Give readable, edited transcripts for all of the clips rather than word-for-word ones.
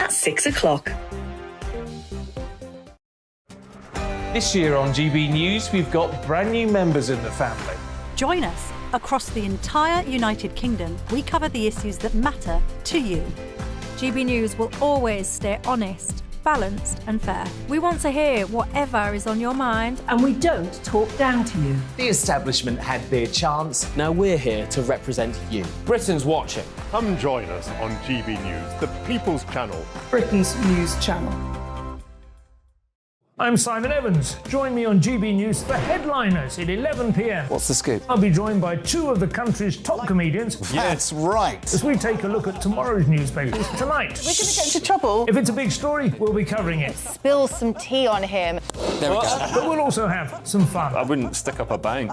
at 6 o'clock. This year on GB News, we've got brand new members in the family. Join us. Across the entire United Kingdom, we cover the issues that matter to you. GB News will always stay honest, balanced and fair. We want to hear whatever is on your mind. And we don't talk down to you. The establishment had their chance. Now we're here to represent you. Britain's watching. Come join us on GB News, the People's Channel. Britain's news channel. I'm Simon Evans. Join me on GB News for Headliners at 11 p.m. What's the scoop? I'll be joined by two of the country's top comedians. That's right. As we take a look at tomorrow's newspapers tonight. We're going to get into trouble. If it's a big story, we'll be covering it. Spill some tea on him. There we go. But we'll also have some fun. I wouldn't stick up a bank.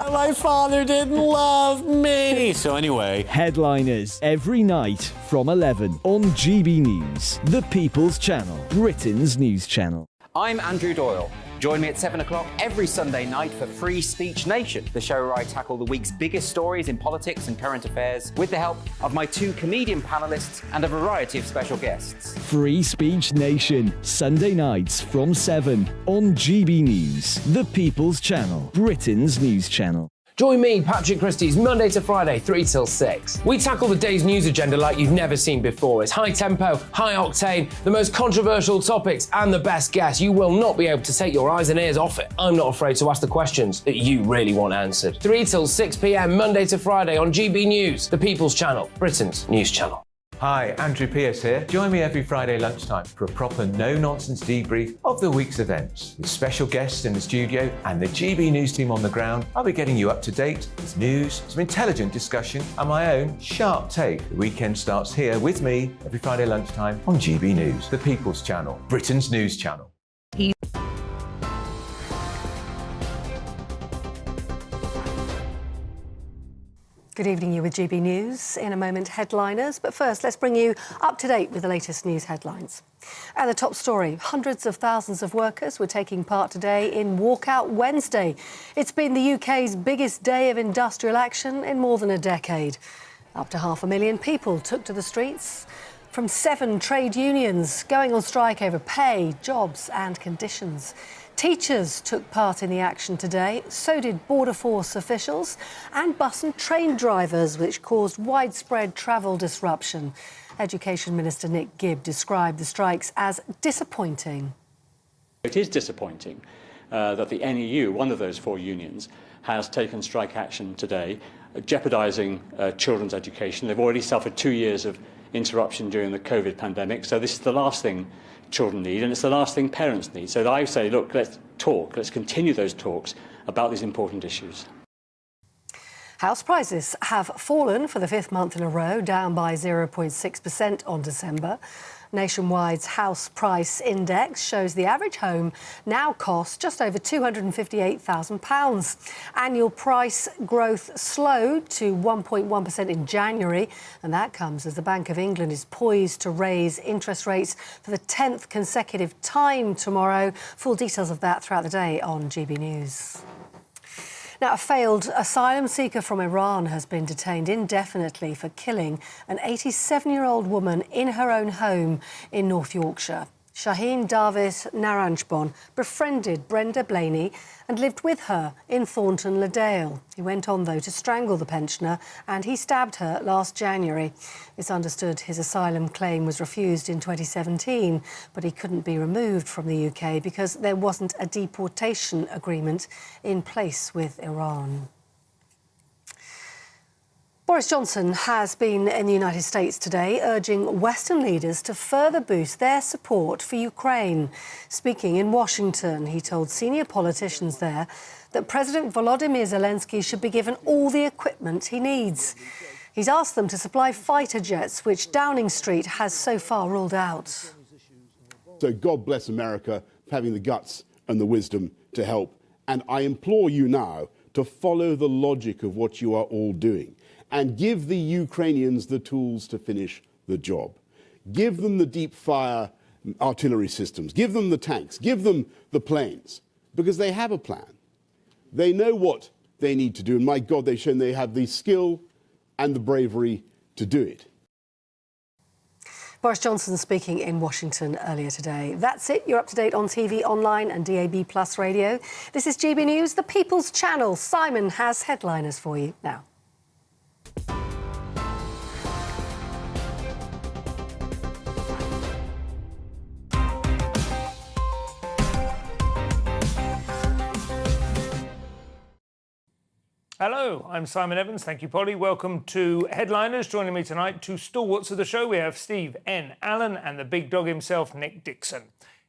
My father didn't love me. So anyway. Headliners every night from 11 on GB News, the People's Channel, Britain's news channel. I'm Andrew Doyle. Join me at 7 o'clock every Sunday night for Free Speech Nation, the show where I tackle the week's biggest stories in politics and current affairs with the help of my two comedian panellists and a variety of special guests. Free Speech Nation, Sunday nights from 7 on GB News, the People's Channel, Britain's news channel. Join me, Patrick Christys, Monday to Friday, 3 till 6. We tackle the day's news agenda like you've never seen before. It's high tempo, high octane, the most controversial topics and the best guests. You will not be able to take your eyes and ears off it. I'm not afraid to ask the questions that you really want answered. 3 till 6 p.m, Monday to Friday on GB News, the People's Channel, Britain's news channel. Hi, Andrew Pierce here. Join me every Friday lunchtime for a proper no-nonsense debrief of the week's events. With special guests in the studio and the GB News team on the ground, I'll be getting you up to date with news, some intelligent discussion and my own sharp take. The weekend starts here with me every Friday lunchtime on GB News, the People's Channel, Britain's news channel. Good evening, you're with GB News. In a moment, headliners. But first, let's bring you up to date with the latest news headlines. And the top story, hundreds of thousands of workers were taking part today in Walkout Wednesday. It's been the UK's biggest day of industrial action in more than a decade. Up to 500,000 people took to the streets from 7 trade unions, going on strike over pay, jobs and conditions. Teachers took part in the action today, so did Border Force officials and bus and train drivers, which caused widespread travel disruption. Education Minister Nick Gibb described the strikes as disappointing. It is disappointing that the NEU, one of those 4 unions, has taken strike action today, jeopardising children's education. They've already suffered 2 years of interruption during the COVID pandemic, so this is the last thing children need, and it's the last thing parents need. So I say, look, let's talk, let's continue those talks about these important issues. House prices have fallen for the 5th month in a row, down by 0.6% on December. Nationwide's house price index shows the average home now costs just over £258,000. Annual price growth slowed to 1.1% in January, and that comes as the Bank of England is poised to raise interest rates for the 10th consecutive time tomorrow. Full details of that throughout the day on GB News. Now, a failed asylum seeker from Iran has been detained indefinitely for killing an 87-year-old woman in her own home in North Yorkshire. Shaheen David Naranjbon befriended Brenda Blaney and lived with her in Thornton Le Dale. He went on, though, to strangle the pensioner and he stabbed her last January. It's understood his asylum claim was refused in 2017, but he couldn't be removed from the UK because there wasn't a deportation agreement in place with Iran. Boris Johnson has been in the United States today, urging Western leaders to further boost their support for Ukraine. Speaking in Washington, he told senior politicians there that President Volodymyr Zelensky should be given all the equipment he needs. He's asked them to supply fighter jets, which Downing Street has so far ruled out. So God bless America for having the guts and the wisdom to help. And I implore you now to follow the logic of what you are all doing and give the Ukrainians the tools to finish the job. Give them the deep fire artillery systems, give them the tanks, give them the planes, because they have a plan. They know what they need to do, and my God, they've shown they have the skill and the bravery to do it. Boris Johnson speaking in Washington earlier today. That's it. You're up to date on TV, online and DAB+ radio. This is GB News, the People's Channel. Simon has headliners for you now. Hello, I'm Simon Evans. Thank you, Polly. Welcome to Headliners. Joining me tonight, two stalwarts of the show. We have Steve N. Allen and the big dog himself, Nick Dixon.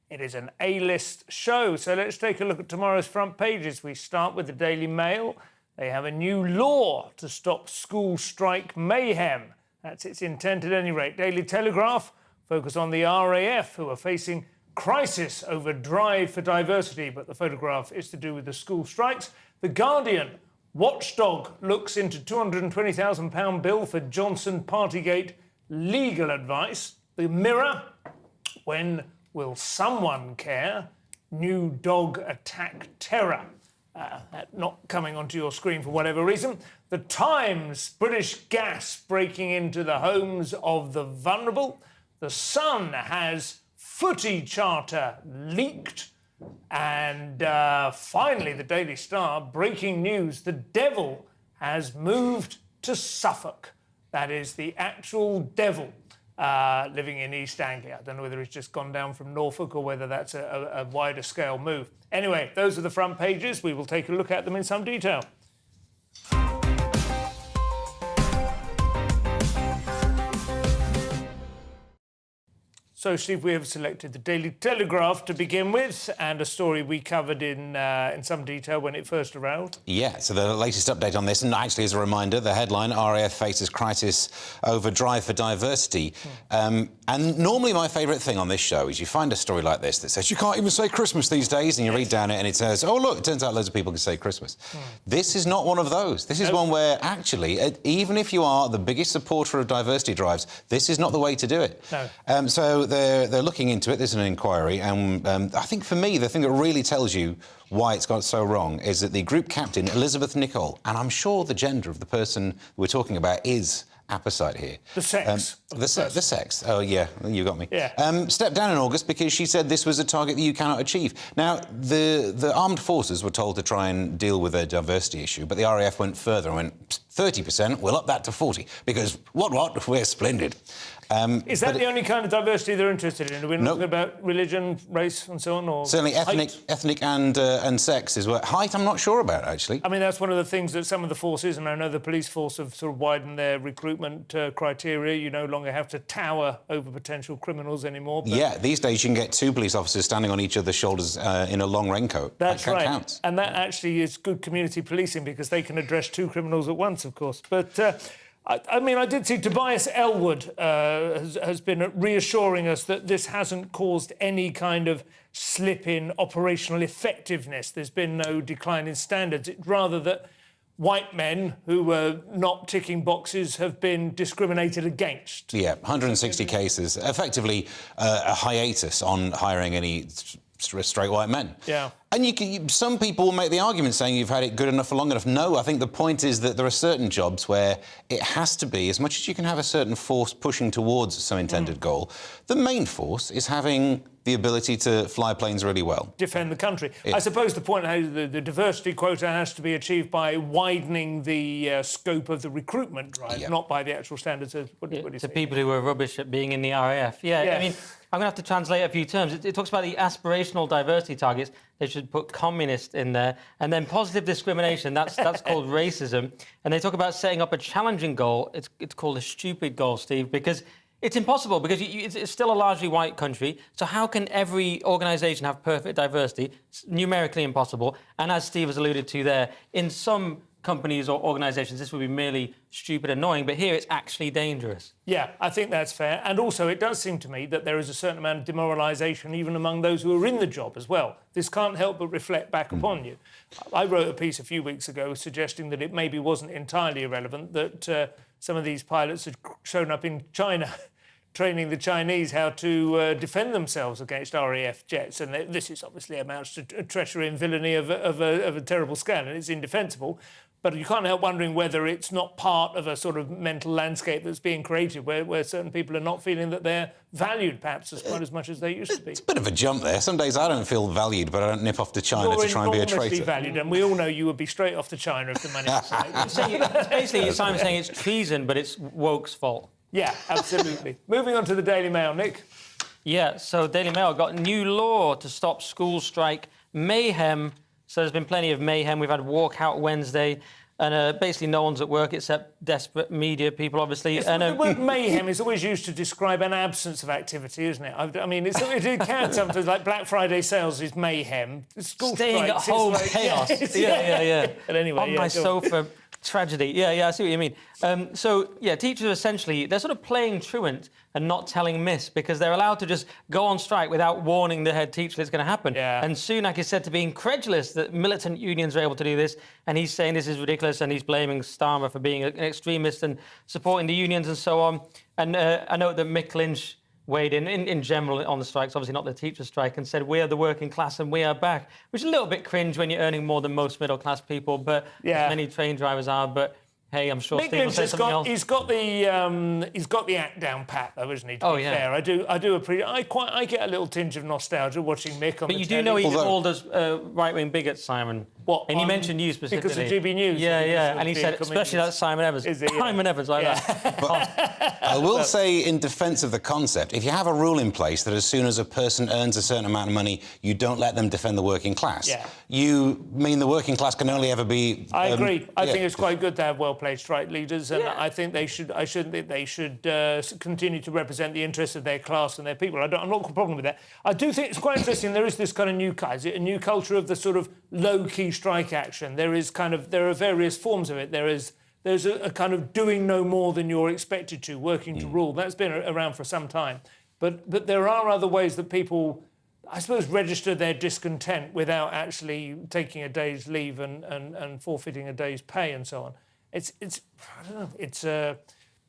It is an A-list show, so let's take a look at tomorrow's front pages. We start with the Daily Mail. They have a new law to stop school strike mayhem. That's its intent at any rate. Daily Telegraph focus on the RAF, who are facing crisis over drive for diversity, but the photograph is to do with the school strikes. The Guardian, Watchdog looks into £220,000 bill for Johnson Partygate legal advice. The Mirror, when will someone care? New dog attack terror. Not coming onto your screen for whatever reason. The Times, British gas breaking into the homes of the vulnerable. The Sun has footy charter leaked. And finally, the Daily Star, breaking news, the devil has moved to Suffolk. That is the actual devil living in East Anglia. I don't know whether he's just gone down from Norfolk or whether that's a wider scale move. Anyway, those are the front pages. We will take a look at them in some detail. So, Steve, we have selected the Daily Telegraph to begin with, and a story we covered in some detail when it first arrived. Yeah, so the latest update on this, and actually as a reminder, the headline, RAF faces crisis over drive for diversity. And normally my favourite thing on this show is you find a story like this that says you can't even say Christmas these days, and you read down it and it says, oh, look, it turns out loads of people can say Christmas. This is not one of those. This is one where, actually, even if you are the biggest supporter of diversity drives, this is not the way to do it. No. So they're looking into it. There's an inquiry, and I think for me the thing that really tells you why it's got so wrong is that the group captain, Elizabeth Nicol, and I'm sure the gender of the person we're talking about is apposite here. The sex. The sex. Oh, yeah, you got me. Yeah. Stepped down in August because she said this was a target that you cannot achieve. Now, the armed forces were told to try and deal with a diversity issue, but the RAF went further and went 30%, we'll up that to 40, because what, we're splendid. Is that the only kind of diversity they're interested in? Are we not talking about religion, race and so on? Or certainly ethnic and sex is what... Height, I'm not sure about, actually. I mean, that's one of the things that some of the forces, and I know the police force have sort of widened their recruitment criteria. You no longer have to tower over potential criminals anymore. But yeah, these days you can get two police officers standing on each other's shoulders in a long raincoat. That's that right. Counts. And that actually is good community policing because they can address two criminals at once, of course. But... I mean, I did see Tobias Ellwood has been reassuring us that this hasn't caused any kind of slip in operational effectiveness. There's been no decline in standards. It's rather that white men who were not ticking boxes have been discriminated against. Yeah, 160 cases. Effectively, a hiatus on hiring any straight white men. Yeah. And some people will make the argument saying you've had it good enough for long enough. No, I think the point is that there are certain jobs where it has to be, as much as you can have a certain force pushing towards some intended goal, the main force is having the ability to fly planes really well. Defend the country. Yeah. I suppose the point is the diversity quota has to be achieved by widening the scope of the recruitment drive, not by the actual standards of... What do you to say? people who are rubbish at being in the RAF. Yeah, I mean, I'm going to have to translate a few terms. It talks about the aspirational diversity targets. They should put communist in there. And then positive discrimination, that's called racism. And they talk about setting up a challenging goal. It's called a stupid goal, Steve, because it's impossible, because it's still a largely white country. So how can every organisation have perfect diversity? It's numerically impossible. And as Steve has alluded to there, in some companies or organisations, this would be merely stupid and annoying, but here it's actually dangerous. Yeah, I think that's fair. And also, it does seem to me that there is a certain amount of demoralisation even among those who are in the job as well. This can't help but reflect back upon you. I wrote a piece a few weeks ago suggesting that it maybe wasn't entirely irrelevant that some of these pilots had shown up in China training the Chinese how to defend themselves against RAF jets. And this is obviously amounts to treachery and villainy of a terrible scale, and it's indefensible. But you can't help wondering whether it's not part of a sort of mental landscape that's being created where certain people are not feeling that they're valued perhaps quite as much as they used to be. It's a bit of a jump there. Some days I don't feel valued, but I don't nip off to China to try and be a traitor. You're valued, and we all know you would be straight off to China if the money was right. So basically, Simon's saying it's treason, but it's woke's fault. Yeah, absolutely. Moving on to the Daily Mail, Nick. Yeah, so Daily Mail got new law to stop school strike mayhem. So there's been plenty of mayhem. We've had Walkout Wednesday, and basically no one's at work except desperate media people, obviously. Yes, and the word mayhem is always used to describe an absence of activity, isn't it? I mean, it counts sometimes, like Black Friday sales is mayhem. School staying strikes at home is like, chaos. Yeah. But anyway, on my sofa, tragedy. Yeah, I see what you mean. So, yeah, teachers are essentially, they're sort of playing truant and not telling miss because they're allowed to just go on strike without warning the head teacher that it's going to happen. Yeah. And Sunak is said to be incredulous that militant unions are able to do this, and he's saying this is ridiculous, and he's blaming Starmer for being an extremist and supporting the unions and so on. And I know that Mick Lynch weighed in general on the strikes, obviously not the teacher strike, and said, we are the working class and we are back, which is a little bit cringe when you're earning more than most middle-class people, but many train drivers are, but hey, I'm sure Steve will say something else. He's got the act down pat, though, isn't he? To be fair, I do appreciate. I get a little tinge of nostalgia watching Mick on the telly. But you do know he's called us right-wing bigots, Simon. What? And he mentioned you specifically. Because of GBNews. Yeah. And he said, especially that Simon Evans. Is it? Simon Evans, like that. But I will say, in defence of the concept, if you have a rule in place that as soon as a person earns a certain amount of money, you don't let them defend the working class, you mean the working class can only ever be... I agree. I think it's quite good to have well-placed strike leaders, and I think they should. I shouldn't think they should continue to represent the interests of their class and their people. I'm not got a problem with that. I do think it's quite interesting. There is this kind of new... Is it a new culture of the sort of low-key strike action? There are various forms of it. There's a kind of doing no more than you're expected to, working to rule. That's been around for some time. But there are other ways that people, I suppose, register their discontent without actually taking a day's leave and forfeiting a day's pay and so on. It's I don't know.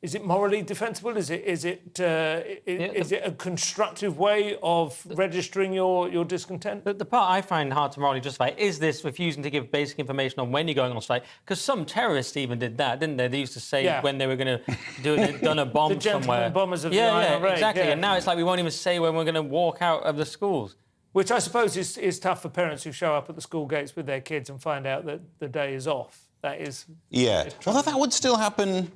Is it morally defensible? Is it a constructive way of registering your discontent? The part I find hard to morally justify is this refusing to give basic information on when you're going on strike, because some terrorists even did that, didn't they? They used to say when they were going to done a bomb the somewhere. Bombers of the IRA. Exactly. And now it's like we won't even say when we're going to walk out of the schools. Which I suppose is tough for parents who show up at the school gates with their kids and find out that the day is off. That is... Yeah. Although that would still happen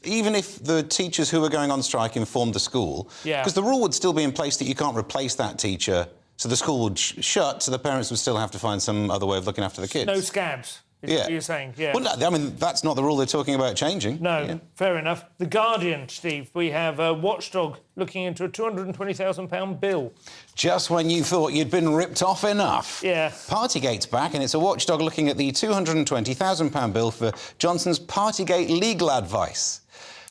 even if the teachers who were going on strike informed the school. Yeah. Because the rule would still be in place that you can't replace that teacher, so the school would shut, so the parents would still have to find some other way of looking after the kids. No scabs, is what you're saying, Well, I mean, that's not the rule they're talking about changing. No, fair enough. The Guardian, Steve, we have a watchdog looking into a £220,000 bill. Just when you thought you'd been ripped off enough. Yeah. Partygate's back, and it's a watchdog looking at the £220,000 bill for Johnson's Partygate legal advice.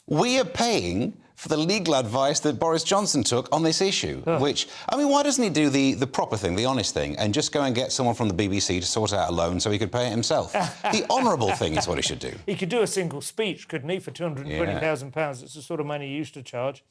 We are paying for the legal advice that Boris Johnson took on this issue, which, I mean, why doesn't he do the proper thing, the honest thing, and just go and get someone from the BBC to sort out a loan so he could pay it himself? The honourable thing is what he should do. He could do a single speech, couldn't he, for £220,000? It's the sort of money he used to charge.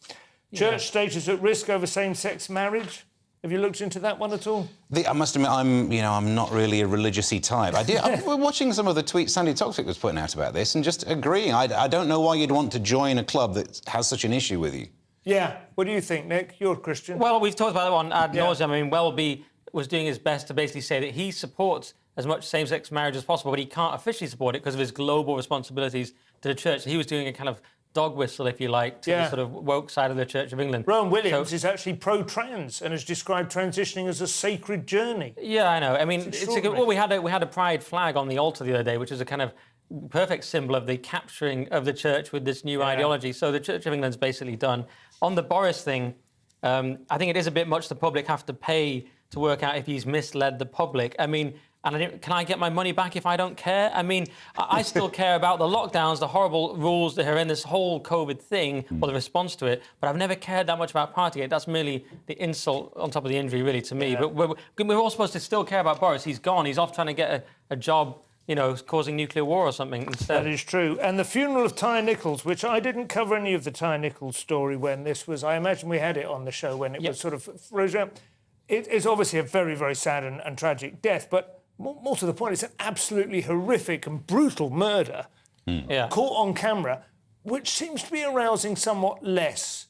Church status at risk over same-sex marriage. Have you looked into that one at all? I must admit, I'm not really a religious-y type. I'm watching some of the tweets Sandy Toxic was putting out about this and just agreeing. I don't know why you'd want to join a club that has such an issue with you. Yeah. What do you think, Nick? You're a Christian. Well, we've talked about that one ad nauseam. I mean, Welby was doing his best to basically say that he supports as much same-sex marriage as possible, but he can't officially support it because of his global responsibilities to the church. He was doing a kind of dog whistle, if you like, to the sort of woke side of the Church of England. Rowan Williams is actually pro-trans and has described transitioning as a sacred journey. Yeah, I know. I mean, we had a pride flag on the altar the other day, which is a kind of perfect symbol of the capturing of the church with this new ideology. So the Church of England's basically done. On the Boris thing, I think it is a bit much the public have to pay to work out if he's misled the public. I mean, can I get my money back if I don't care? I mean, I still care about the lockdowns, the horrible rules that are in this whole COVID thing, or the response to it, but I've never cared that much about Partygate. That's merely the insult on top of the injury, really, to me. But we're all supposed to still care about Boris. He's gone. He's off trying to get a job, you know, causing nuclear war or something instead. That is true. And the funeral of Ty Nichols, which I didn't cover any of the Ty Nichols story when this was... I imagine we had it on the show when it was sort of... It is obviously a very, very sad and tragic death, but more to the point, it's an absolutely horrific and brutal murder caught on camera, which seems to be arousing somewhat less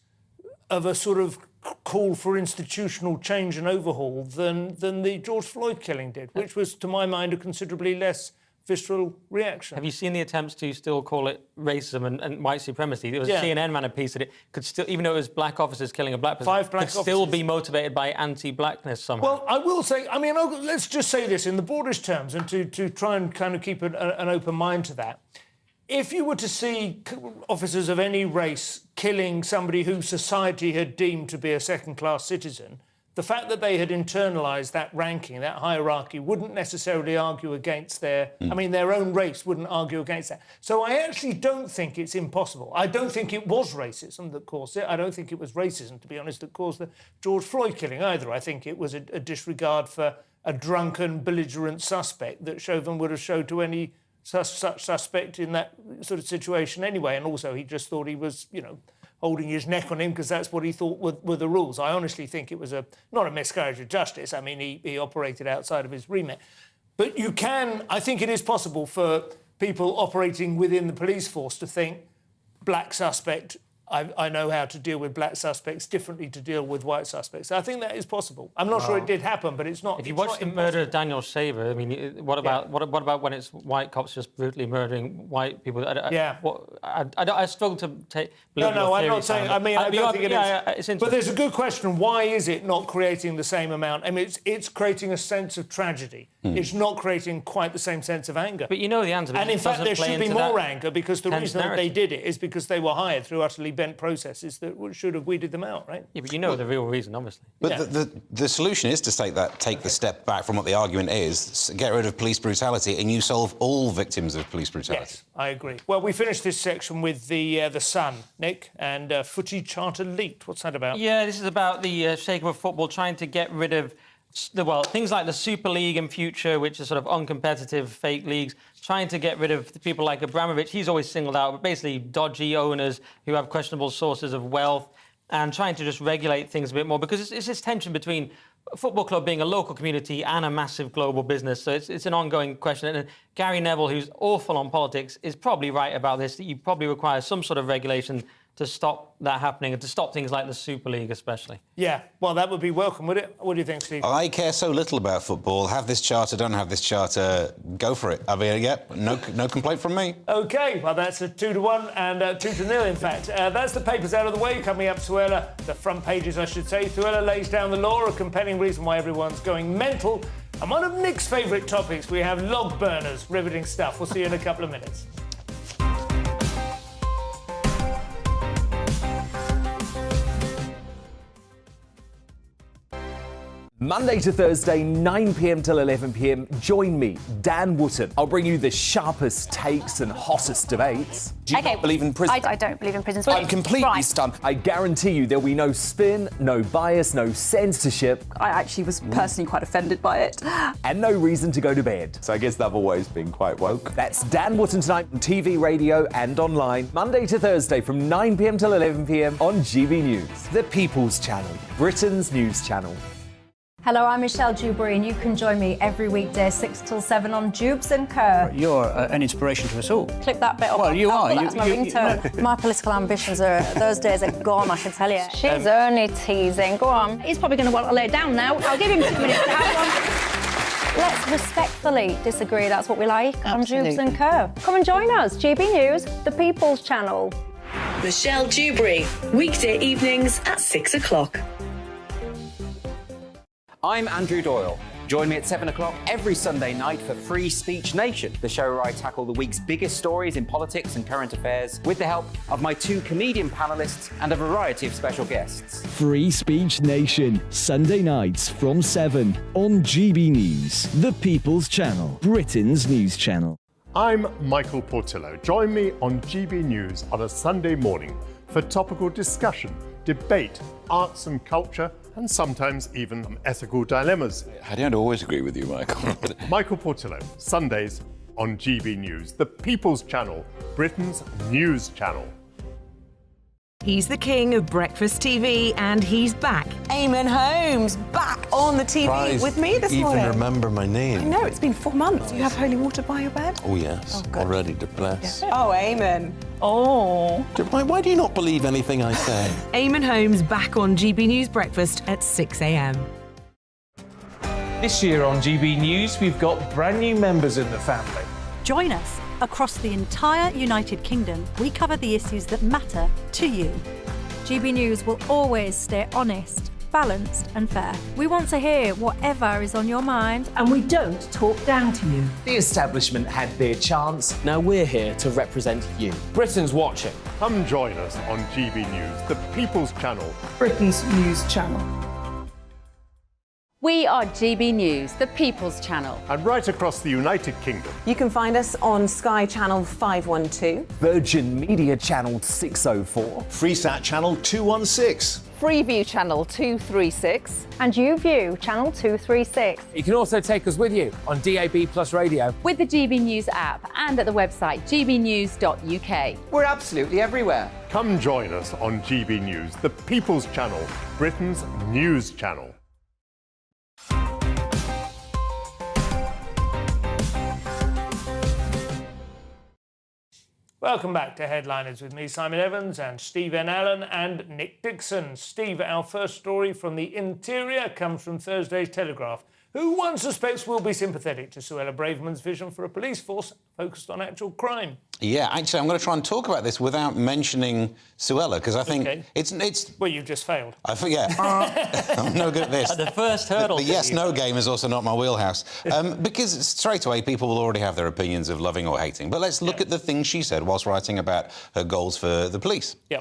of a sort of call for institutional change and overhaul than the George Floyd killing did, which was, to my mind, a considerably less visceral reaction. Have you seen the attempts to still call it racism and white supremacy? There was a CNN ran a piece that it could still, even though it was black officers killing a black person, could still be motivated by anti-blackness somehow. Well, I will say, I mean, let's just say this in the broadest terms and to try and kind of keep an open mind to that. If you were to see officers of any race killing somebody who society had deemed to be a second-class citizen, the fact that they had internalised that ranking, that hierarchy, wouldn't necessarily argue against their own race wouldn't argue against that. So I actually don't think it's impossible. I don't think it was racism that caused it. I don't think it was racism, to be honest, that caused the George Floyd killing either. I think it was a disregard for a drunken, belligerent suspect that Chauvin would have showed to any such suspect in that sort of situation anyway. And also he just thought he was, holding his neck on him because that's what he thought were the rules. I honestly think it was not a miscarriage of justice. I mean, he operated outside of his remit. But I think it is possible for people operating within the police force to think black suspect, I know how to deal with black suspects differently to deal with white suspects. I think that is possible. I'm not sure it did happen, but it's not. If you watch the murder of Daniel Shaver, I mean, what about when it's white cops just brutally murdering white people? I struggle to take. No, I'm not saying. I mean, I don't think it is. But there's a good question. Why is it not creating the same amount? I mean, it's creating a sense of tragedy. It's not creating quite the same sense of anger. But you know the answer. And in fact, there should be more anger because the reason that they did it is because they were hired through utterly bent processes that should have weeded them out, right? Yeah, but you know the real reason, obviously. But the solution is to take the step back from what the argument is, get rid of police brutality, and you solve all victims of police brutality. Yes, I agree. Well, we finished this section with the Sun, Nick, and footy charter leaked. What's that about? Yeah, this is about the shakeover of football trying to get rid of things like the Super League in future, which are sort of uncompetitive fake leagues, trying to get rid of people like Abramovich. He's always singled out, but basically dodgy owners who have questionable sources of wealth, and trying to just regulate things a bit more, because it's this tension between a football club being a local community and a massive global business. So it's an ongoing question. And Gary Neville, who's awful on politics, is probably right about this, that you probably require some sort of regulation to stop that happening and to stop things like the Super League especially. Yeah, well, that would be welcome, would it? What do you think, Steve? I care so little about football. Have this charter, don't have this charter, go for it. I mean, no complaint from me. OK, well, that's a 2-1 and 2-0, in fact. That's the papers out of the way. Coming up, Suella, the front pages, I should say. Suella lays down the law, a compelling reason why everyone's going mental. And one of Nick's favourite topics, we have log burners, riveting stuff. We'll see you in a couple of minutes. Monday to Thursday, 9 p.m. till 11 p.m. Join me, Dan Wootton. I'll bring you the sharpest takes and hottest debates. Do you not believe in prison? I don't believe in prisons. I'm completely stunned. I guarantee you there'll be no spin, no bias, no censorship. I actually was personally quite offended by it. And no reason to go to bed. So I guess they've always been quite woke. That's Dan Wootton tonight on TV, radio and online. Monday to Thursday from 9 p.m. till 11 p.m. on GB News. The People's Channel, Britain's news channel. Hello, I'm Michelle Dewberry, and you can join me every weekday 6 till 7 on Jubes and Kerr. You're an inspiration to us all. Clip that bit off. Well, you are. That's my ringtone. My political ambitions those days are gone, I can tell you. She's only teasing. Go on. He's probably going to want to lay down now. I'll give him 2 minutes to have one. Let's respectfully disagree. That's what we like. Absolutely. On Jubes and Kerr. Come and join us. GB News, the People's Channel. Michelle Dewberry, weekday evenings at 6 o'clock. I'm Andrew Doyle. Join me at 7 o'clock every Sunday night for Free Speech Nation, the show where I tackle the week's biggest stories in politics and current affairs with the help of my 2 comedian panellists and a variety of special guests. Free Speech Nation, Sunday nights from 7 on GB News, the People's Channel, Britain's news channel. I'm Michael Portillo. Join me on GB News on a Sunday morning for topical discussion, debate, arts and culture, and sometimes even ethical dilemmas. I don't always agree with you, Michael. Michael Portillo, Sundays on GB News, the People's Channel, Britain's news channel. He's the king of breakfast TV, and he's back. Eamon Holmes, back on the TV with me this morning. Even remember my I name. know, it's been 4 months. You have holy water by your bed? Oh, yes. Already to bless. Oh, Eamon. Oh. Why do you not believe anything I say? Eamon Holmes back on GB News Breakfast at 6 a.m. This year on GB News, we've got brand new members in the family. Join us. Across the entire United Kingdom, we cover the issues that matter to you. GB News will always stay honest, balanced and fair. We want to hear whatever is on your mind. And we don't talk down to you. The establishment had their chance. Now we're here to represent you. Britain's watching. Come join us on GB News, the People's Channel. Britain's news channel. We are GB News, the People's Channel. And right across the United Kingdom. You can find us on Sky Channel 512. Virgin Media Channel 604. Freesat Channel 216. Freeview Channel 236. And YouView Channel 236. You can also take us with you on DAB Plus Radio. With the GB News app and at the website gbnews.uk. We're absolutely everywhere. Come join us on GB News, the People's Channel, Britain's news channel. Welcome back to Headliners with me, Simon Evans, and Steve N. Allen and Nick Dixon. Steve, our first story from the interior comes from Thursday's Telegraph, who one suspects will be sympathetic to Suella Braverman's vision for a police force focused on actual crime. Yeah, actually, I'm going to try and talk about this without mentioning Suella, because I think it's... Well, you've just failed. I forget. I'm no good at this. At the first hurdle. The yes-no game is also not my wheelhouse. Because straight away, people will already have their opinions of loving or hating. But let's look at the things she said whilst writing about her goals for the police. Yeah.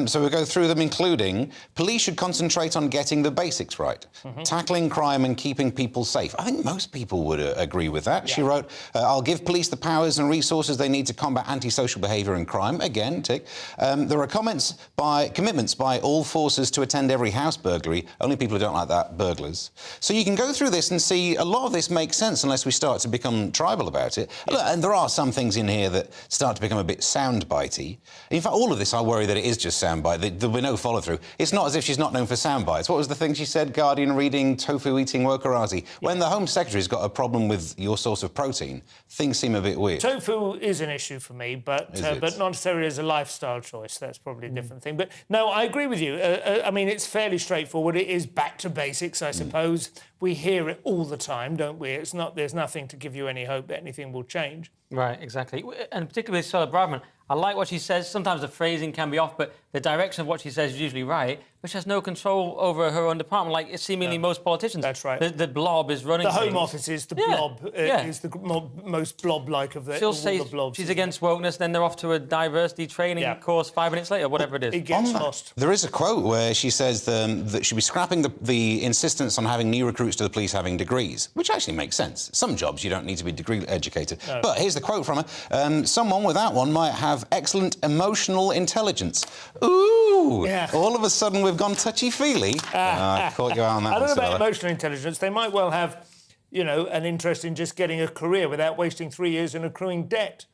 So we'll go through them, including police should concentrate on getting the basics right, tackling crime and keeping people safe. I think most people would agree with that. Yeah. She wrote, I'll give police the powers and resources they need to combat antisocial behaviour and crime. Again, tick. There are commitments by all forces to attend every house burglary. Only people who don't like that, burglars. So you can go through this and see a lot of this makes sense unless we start to become tribal about it. Yeah. And there are some things in here that start to become a bit soundbitey. In fact, all of this, I worry that it is just soundbite. There'll be no follow-through. It's not as if she's not known for soundbites. What was the thing she said? Guardian reading, tofu-eating workerazi. Yeah. When the Home Secretary's got a problem with your source of protein, things seem a bit weird. Tofu is an issue for me, but not necessarily as a lifestyle choice. That's probably a different thing. But no, I agree with you. I mean, it's fairly straightforward. It is back to basics, I suppose. We hear it all the time, don't we? It's not. There's nothing to give you any hope that anything will change. Right, exactly. And particularly with Suella Braverman, I like what she says. Sometimes the phrasing can be off, but the direction of what she says is usually right, but she has no control over her own department, like it's seemingly most politicians. That's right. The blob is running the things. Home Office is the blob, is the most blob-like of She'll all say the blobs. She's against wokeness, then they're off to a diversity training course 5 minutes later, whatever it is. It gets lost. There is a quote where she says that she'll be scrapping the insistence on having new recruits to the police having degrees, which actually makes sense. Some jobs you don't need to be degree educated. No. But here's the quote from her. Someone without one might have excellent emotional intelligence. Ooh! Yeah. All of a sudden we've gone touchy-feely. I caught you out on that. I don't know about emotional intelligence. They might well have, an interest in just getting a career without wasting 3 years in accruing debt.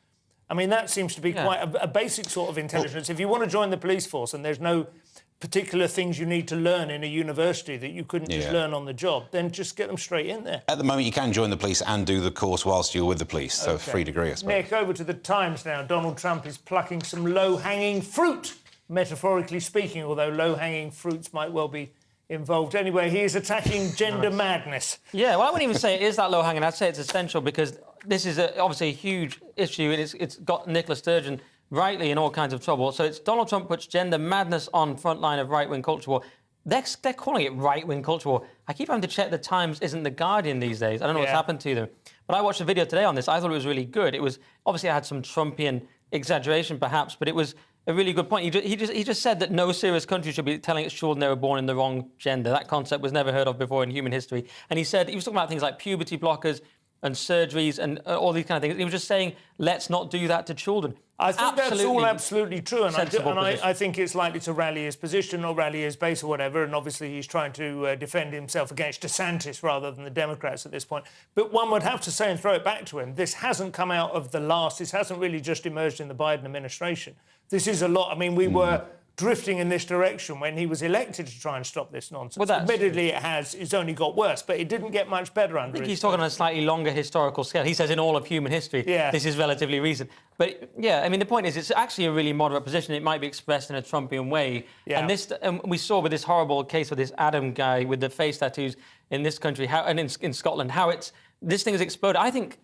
I mean, that seems to be quite a basic sort of intelligence. If you want to join the police force and there's no particular things you need to learn in a university that you couldn't just learn on the job, then just get them straight in there. At the moment, you can join the police and do the course whilst you're with the police, so free degree, I suppose. Nick, over to the Times now. Donald Trump is plucking some low-hanging fruit, metaphorically speaking, although low-hanging fruits might well be involved. Anyway, he is attacking gender madness. Yeah, well, I wouldn't even say it is that low-hanging. I'd say it's essential because this is obviously a huge issue and it's got Nicola Sturgeon rightly in all kinds of trouble. So it's Donald Trump puts gender madness on front line of right-wing culture war. They're calling it right-wing culture war. I keep having to check the Times isn't The Guardian these days. I don't know what's happened to them. But I watched a video today on this. I thought it was really good. It was obviously I had some Trumpian exaggeration perhaps, but it was a really good point. He just said that no serious country should be telling its children they were born in the wrong gender. That concept was never heard of before in human history. And he was talking about things like puberty blockers and surgeries and all these kind of things. He was just saying, let's not do that to children. I think that's all absolutely true, and I think it's likely to rally his position or rally his base or whatever, and obviously he's trying to defend himself against DeSantis rather than the Democrats at this point. But one would have to say and throw it back to him, this hasn't come out of this hasn't really just emerged in the Biden administration. This is a lot. I mean, we were drifting in this direction when he was elected to try and stop this nonsense. Well, admittedly, it's only got worse, but it didn't get much better under I think he's talking on a slightly longer historical scale. He says in all of human history, this is relatively recent. But, yeah, I mean, the point is it's actually a really moderate position. It might be expressed in a Trumpian way. Yeah. And we saw with this horrible case with this Adam guy with the face tattoos in this country, in Scotland, how this thing has exploded. I think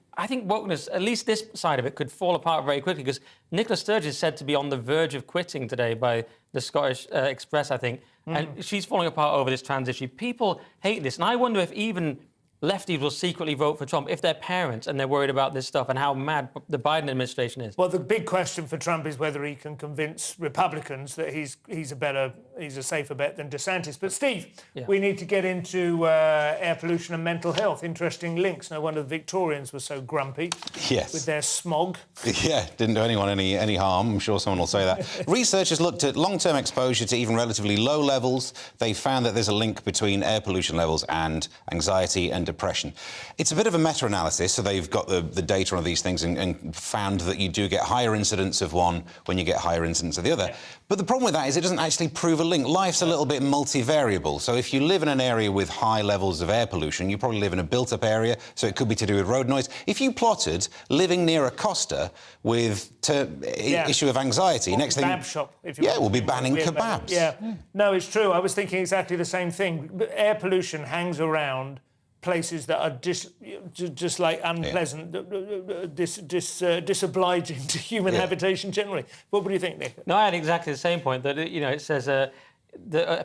wokeness, at least this side of it, could fall apart very quickly because Nicola Sturgeon is said to be on the verge of quitting today by the Scottish Express, I think. And she's falling apart over this trans issue. People hate this. And I wonder if even lefties will secretly vote for Trump if they're parents and they're worried about this stuff and how mad the Biden administration is. Well, the big question for Trump is whether he can convince Republicans that he's a safer bet than DeSantis. But Steve, we need to get into air pollution and mental health. Interesting links. No wonder the Victorians were so grumpy. Yes. With their smog. Yeah, didn't do anyone any harm. I'm sure someone will say that. Researchers looked at long-term exposure to even relatively low levels. They found that there's a link between air pollution levels and anxiety and depression. It's a bit of a meta-analysis, so they've got the data on these things and found that you do get higher incidence of one when you get higher incidence of the other. But the problem with that is it doesn't actually prove a link. Life's a little bit multivariable. So if you live in an area with high levels of air pollution, you probably live in a built-up area, so it could be to do with road noise. If you plotted living near a Costa with issue of anxiety, next thing... Kebab shop. If you we'll be banning kebabs. Yeah. No, it's true. I was thinking exactly the same thing. Air pollution hangs around places that are just like unpleasant, disobliging to human habitation generally. What do you think, Nick? No, I had exactly the same point, that, it says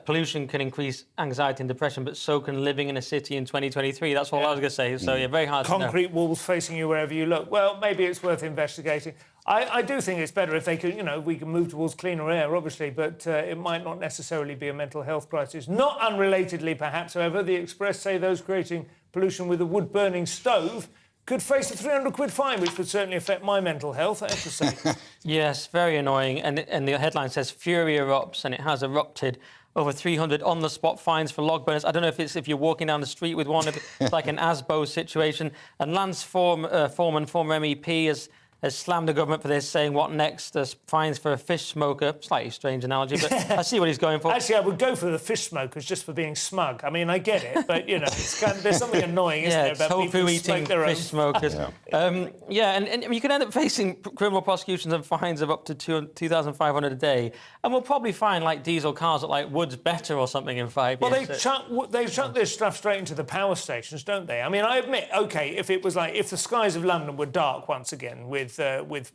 pollution can increase anxiety and depression, but so can living in a city in 2023. That's all I was going to say. So, very hard to know. Concrete walls facing you wherever you look. Well, maybe it's worth investigating. I do think it's better if they could, we can move towards cleaner air, obviously, but it might not necessarily be a mental health crisis. Not unrelatedly, perhaps, however, the Express say those creating pollution with a wood-burning stove could face a £300 fine, which would certainly affect my mental health, I have to say. Yes, very annoying. And the headline says, fury erupts, and it has erupted. Over 300 on-the-spot fines for log burners. I don't know if you're walking down the street with one, if it's like an ASBO situation. And Lance Foreman, former MEP, has slammed the government for this, saying, what next? There's fines for a fish smoker. Slightly strange analogy, but I see what he's going for. Actually, I would go for the fish smokers just for being smug. I mean, I get it, but, it's there's something annoying, isn't there, about tofu eating fish smokers. And you can end up facing criminal prosecutions and fines of up to $2,500 a day. And we'll probably find, like, diesel cars at, like, Wood's Better or something in 5 years. Well, they chuck this stuff straight into the power stations, don't they? I mean, I admit, OK, if it was like, if the skies of London were dark once again with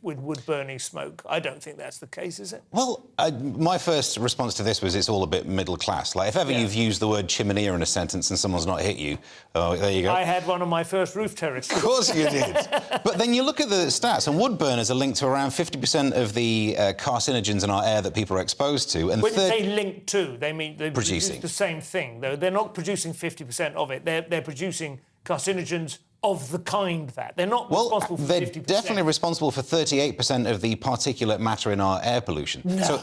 wood-burning smoke. I don't think that's the case, is it? Well, my first response to this was it's all a bit middle class. Like, if ever you've used the word chimney in a sentence and someone's not hit you, oh, there you go. I had one on my first roof terrace. Of course you did. But then you look at the stats, and wood burners are linked to around 50% of the carcinogens in our air that people are exposed to. And when they link to, they mean they produce the same thing, though. They're not producing 50% of it. They're producing carcinogens of the kind that they're not responsible for 50%. They're definitely responsible for 38% of the particulate matter in our air pollution. No. So,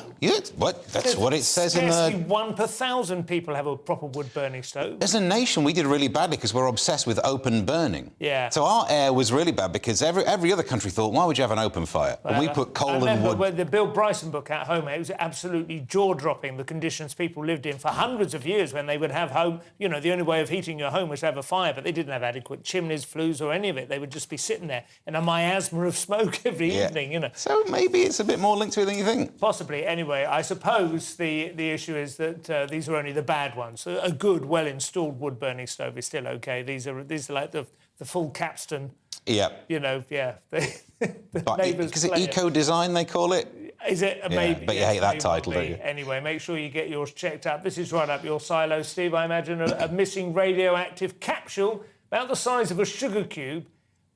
that's what it says in the... Scarcely 1 per 1,000 people have a proper wood-burning stove. As a nation, we did really badly because we're obsessed with open burning. Yeah. So our air was really bad because every other country thought, why would you have an open fire? And we put coal and wood... When the Bill Bryson book at home, it was absolutely jaw-dropping, the conditions people lived in for hundreds of years when they would have home... the only way of heating your home was to have a fire, but they didn't have adequate chimneys, flues or any of it. They would just be sitting there in a miasma of smoke every evening, So maybe it's a bit more linked to it than you think. Possibly. Anyway, I suppose the issue is that these are only the bad ones. A good, well-installed wood-burning stove is still OK. These are like the full capstan. Yeah. The neighbours. Is it eco-design, they call it? Is it? Maybe. But you hate that title, don't you? Anyway, make sure you get yours checked up. This is right up your silo, Steve. I imagine a missing radioactive capsule about the size of a sugar cube,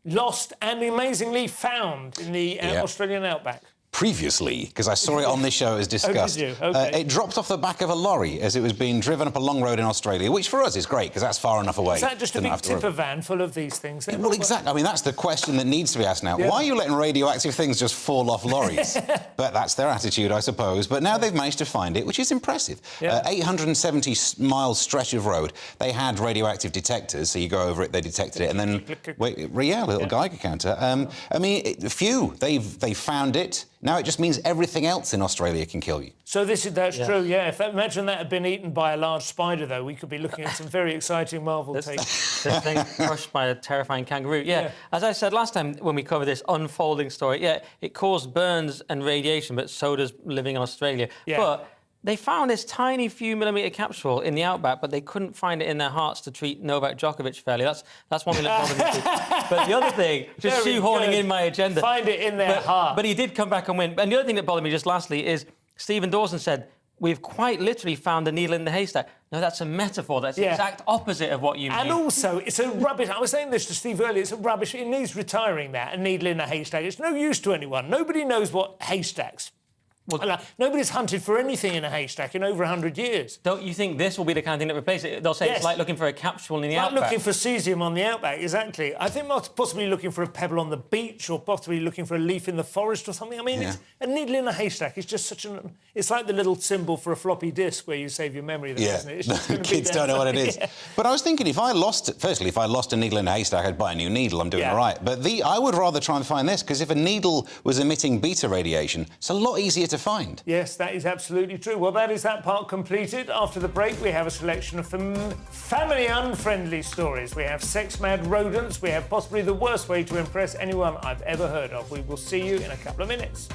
lost and amazingly found in the Australian outback. Previously, because I saw it on this show as discussed. Oh, did you? Okay. It dropped off the back of a lorry as it was being driven up a long road in Australia, which for us is great because that's far enough away. Is that just a big tipper van full of these things? Well, exactly. I mean, that's the question that needs to be asked now. Yeah. Why are you letting radioactive things just fall off lorries? But that's their attitude, I suppose. But now they've managed to find it, which is impressive. 870-mile stretch of road. They had radioactive detectors, so you go over it, they detected it, and then... a little Geiger counter. I mean, they found it. now it just means everything else in Australia can kill you. So that's true, yeah. Imagine that had been eaten by a large spider, though. We could be looking at some very exciting Marvel takes. This thing crushed by a terrifying kangaroo. Yeah, as I said last time when we covered this unfolding story, it caused burns and radiation, but so does living in Australia. Yeah. But they found this tiny few millimetre capsule in the outback, but they couldn't find it in their hearts to treat Novak Djokovic fairly. That's one thing that bothered me too. But the other thing, just shoehorning in my agenda. Find it in their heart. But he did come back and win. And the other thing that bothered me just lastly is Stephen Dawson said, we've quite literally found a needle in the haystack. No, that's a metaphor. That's the exact opposite of what you mean. And also, it's a rubbish... I was saying this to Steve earlier. It's a rubbish... It needs retiring, that, a needle in a haystack. It's no use to anyone. Nobody knows what haystacks... Well, nobody's hunted for anything in a haystack in over 100 years. Don't you think this will be the kind of thing that replaces it? They'll say it's like looking for a capsule in the outback. Like looking for cesium on the outback, exactly. I think possibly looking for a pebble on the beach or possibly looking for a leaf in the forest or something. I mean, it's a needle in a haystack is just such an... It's like the little symbol for a floppy disk where you save your memory there, isn't it? It's just gonna Kids don't know what it is. But I was thinking, if I lost a needle in a haystack, I'd buy a new needle. I'm doing all right. But I would rather try and find this, because if a needle was emitting beta radiation, it's a lot easier to find. Yes, that is absolutely true. Well, that is that part completed. After the break, we have a selection of family-unfriendly stories. We have sex-mad rodents. We have possibly the worst way to impress anyone I've ever heard of. We will see you in a couple of minutes.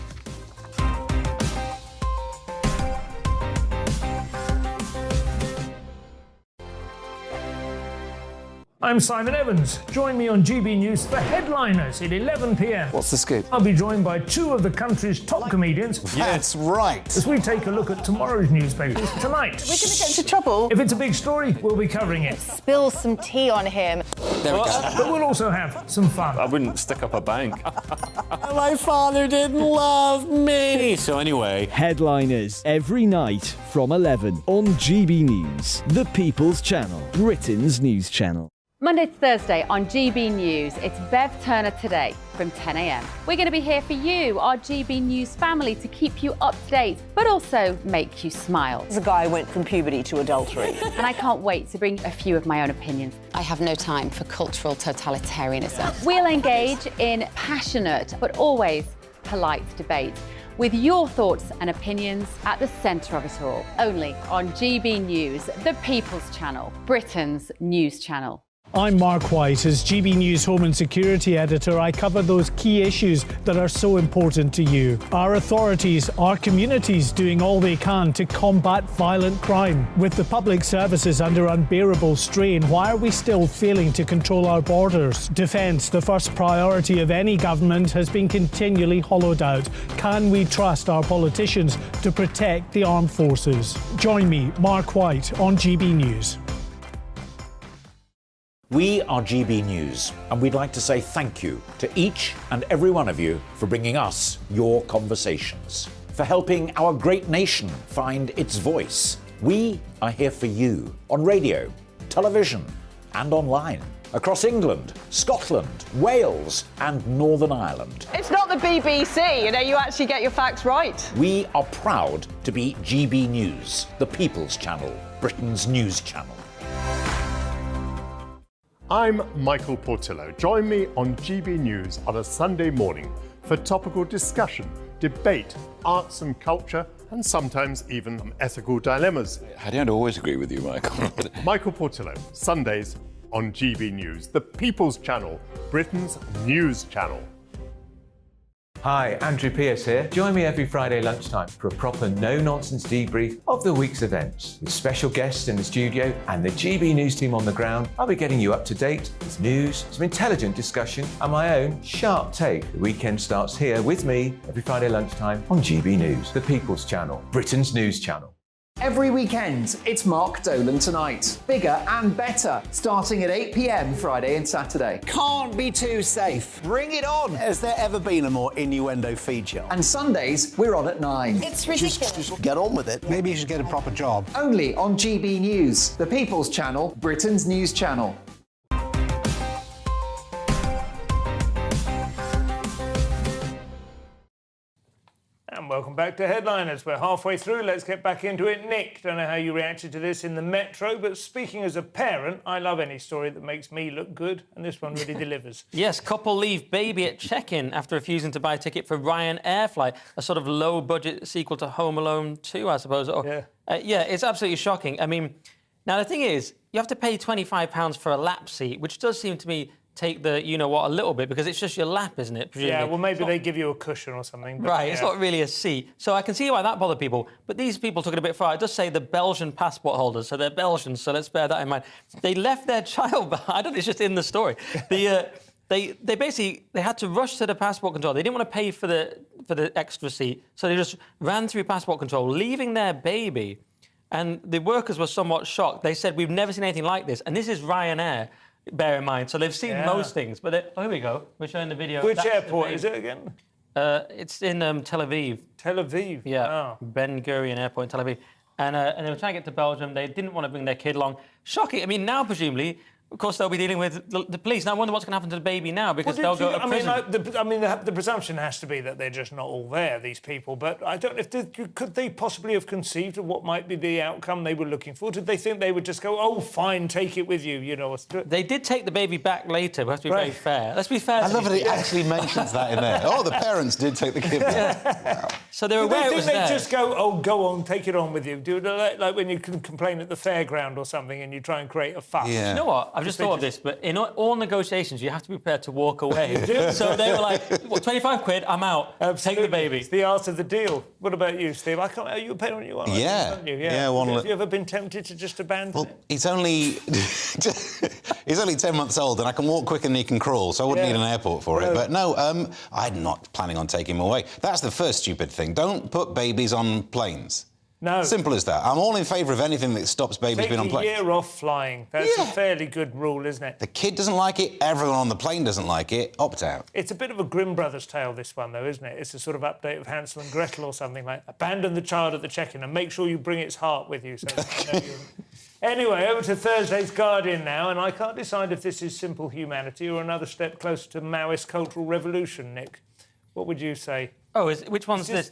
I'm Simon Evans. Join me on GB News for Headliners at 11 p.m. What's the scoop? I'll be joined by two of the country's top comedians. That's right. As we take a look at tomorrow's newspapers tonight. We're going to get into trouble. If it's a big story, we'll be covering it. Spill some tea on him. There we go. But we'll also have some fun. I wouldn't stick up a bank. My father didn't love me. So anyway. Headliners every night from 11 on GB News, the People's Channel, Britain's news channel. Monday to Thursday on GB News, it's Bev Turner Today from 10 a.m. We're going to be here for you, our GB News family, to keep you up to date, but also make you smile. The guy went from puberty to adultery. And I can't wait to bring a few of my own opinions. I have no time for cultural totalitarianism. We'll engage in passionate, but always polite debate, with your thoughts and opinions at the centre of it all. Only on GB News, the People's Channel, Britain's news channel. I'm Mark White. As GB News Home and Security Editor, I cover those key issues that are so important to you. Our authorities, our communities doing all they can to combat violent crime. With the public services under unbearable strain, why are we still failing to control our borders? Defence, the first priority of any government, has been continually hollowed out. Can we trust our politicians to protect the armed forces? Join me, Mark White, on GB News. We are GB News, and we'd like to say thank you to each and every one of you for bringing us your conversations, for helping our great nation find its voice. We are here for you on radio, television, and online, across England, Scotland, Wales, and Northern Ireland. It's not the BBC, you actually get your facts right. We are proud to be GB News, the People's Channel, Britain's news channel. I'm Michael Portillo. Join me on GB News on a Sunday morning for topical discussion, debate, arts and culture, and sometimes even some ethical dilemmas. I don't always agree with you, Michael. Michael Portillo, Sundays on GB News, the People's Channel, Britain's news channel. Hi, Andrew Pierce here. Join me every Friday lunchtime for a proper no-nonsense debrief of the week's events. With special guests in the studio and the GB News team on the ground, I'll be getting you up to date with news, some intelligent discussion, and my own sharp take. The weekend starts here with me every Friday lunchtime on GB News, the People's Channel, Britain's news channel. Every weekend, it's Mark Dolan Tonight. Bigger and better, starting at 8 p.m. Friday and Saturday. Can't be too safe. Bring it on. Has there ever been a more innuendo feature? And Sundays, we're on at 9. It's ridiculous. Just get on with it. Maybe you should get a proper job. Only on GB News, the People's Channel, Britain's news channel. And welcome back to Headliners. We're halfway through, let's get back into it. Nick, don't know how you reacted to this in the Metro, but speaking as a parent, I love any story that makes me look good, and this one really delivers. Yes, couple leave baby at check-in after refusing to buy a ticket for Ryanair flight, a sort of low-budget sequel to Home Alone 2, I suppose. Yeah, it's absolutely shocking. I mean, now the thing is, you have to pay £25 for a lap seat, which does seem to me take the you-know-what a little bit, because it's just your lap, isn't it? Presumably. Yeah, well, maybe they give you a cushion or something. But Right, it's not really a seat. So I can see why that bothered people. But these people took it a bit far. It does say the Belgian passport holders, so they're Belgians, so let's bear that in mind. They left their child behind. I don't know, it's just in the story. They basically had to rush to the passport control. They didn't want to pay for the extra seat, so they just ran through passport control, leaving their baby. And the workers were somewhat shocked. They said, we've never seen anything like this. And this is Ryanair, bear in mind. So they've seen most things. But here we go. We're showing the video. Which airport is it again? It's in Tel Aviv. Tel Aviv? Yeah. Ben Gurion Airport in Tel Aviv. And they were trying to get to Belgium. They didn't want to bring their kid along. Shocking. I mean, now, presumably, of course, they'll be dealing with the police. Now, I wonder what's going to happen to the baby now, because they'll go to prison. The presumption has to be that they're just not all there, these people. But I don't know, could they possibly have conceived of what might be the outcome they were looking for? Did they think they would just go, oh, fine, take it with you, you know? They did take the baby back later. We have to be very fair. Let's be fair. I love that it actually mentions that in there. Oh, the parents did take the kid back. Wow. So they were aware it was there. They just go, oh, go on, take it on with you. Do it like when you can complain at the fairground or something and you try and create a fuss. Yeah. You know what? I've just thought of this, but in all negotiations, you have to be prepared to walk away. So they were like, well, 25 quid, I'm out. Take the baby. It's the art of the deal. What about you, Steve? Are you a parent? You are, yeah. Aren't you? Have you ever been tempted to just abandon it? He's only 10 months old, and I can walk quicker than he can crawl, so I wouldn't need an airport for it. But no, I'm not planning on taking him away. That's the first stupid thing. Don't put babies on planes. No. Simple as that. I'm all in favour of anything that stops babies being on planes. Take a year off flying. That's a fairly good rule, isn't it? The kid doesn't like it, everyone on the plane doesn't like it, opt out. It's a bit of a Grimm Brothers tale, this one, though, isn't it? It's a sort of update of Hansel and Gretel or something like, abandon the child at the check-in and make sure you bring its heart with you. So Anyway, over to Thursday's Guardian now, and I can't decide if this is simple humanity or another step closer to Maoist cultural revolution, Nick. What would you say? Oh, which one's this?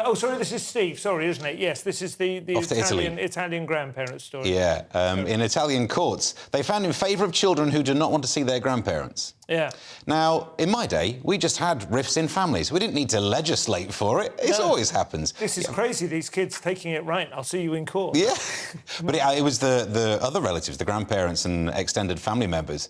Oh, sorry, this is Steve. Sorry, isn't it? Yes, this is the Italian grandparent story. Yeah, in Italian courts, they found in favour of children who do not want to see their grandparents. Yeah. Now, in my day, we just had rifts in families. We didn't need to legislate for it. It always happens. This is crazy, these kids taking it right. I'll see you in court. Yeah. But it was the other relatives, the grandparents and extended family members,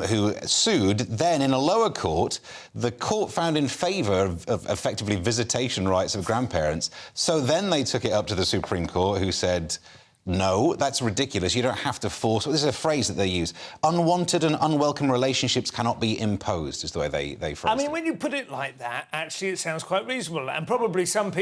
who sued. Then, in a lower court, the court found in favour of effectively visitation rights of grandparents. So then they took it up to the Supreme Court, who said, no, that's ridiculous. You don't have to force... This is a phrase that they use. Unwanted and unwelcome relationships cannot be imposed, is the way they phrase it. I mean, when you put it like that, actually, it sounds quite reasonable. And probably some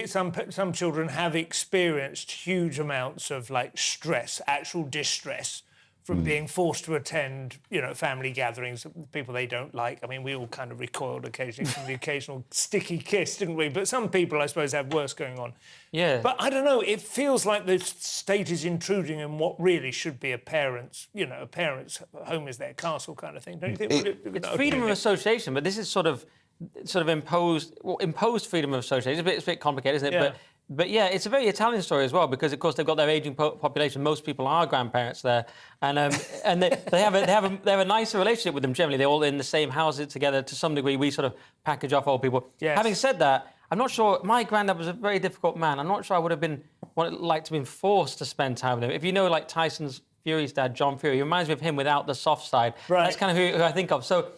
children have experienced huge amounts of, like, stress, actual distress, from being forced to attend, family gatherings with people they don't like. I mean, we all kind of recoiled occasionally from the occasional sticky kiss, didn't we? But some people, I suppose, have worse going on. Yeah. But I don't know, it feels like the state is intruding in what really should be a parent's home is their castle kind of thing. Don't you think? It's freedom of association, but this is sort of imposed freedom of association. It's a bit complicated, isn't it? Yeah. But yeah, it's a very Italian story as well, because of course they've got their ageing population. Most people are grandparents there, and they have a nicer relationship with them generally. They're all in the same houses together to some degree. We sort of package off old people. Yes. Having said that, I'm not sure. My granddad was a very difficult man. I'm not sure I would have been like to have been forced to spend time with him. If you know, like Fury's dad, John Fury, he reminds me of him without the soft side. Right. That's kind of who I think of. So.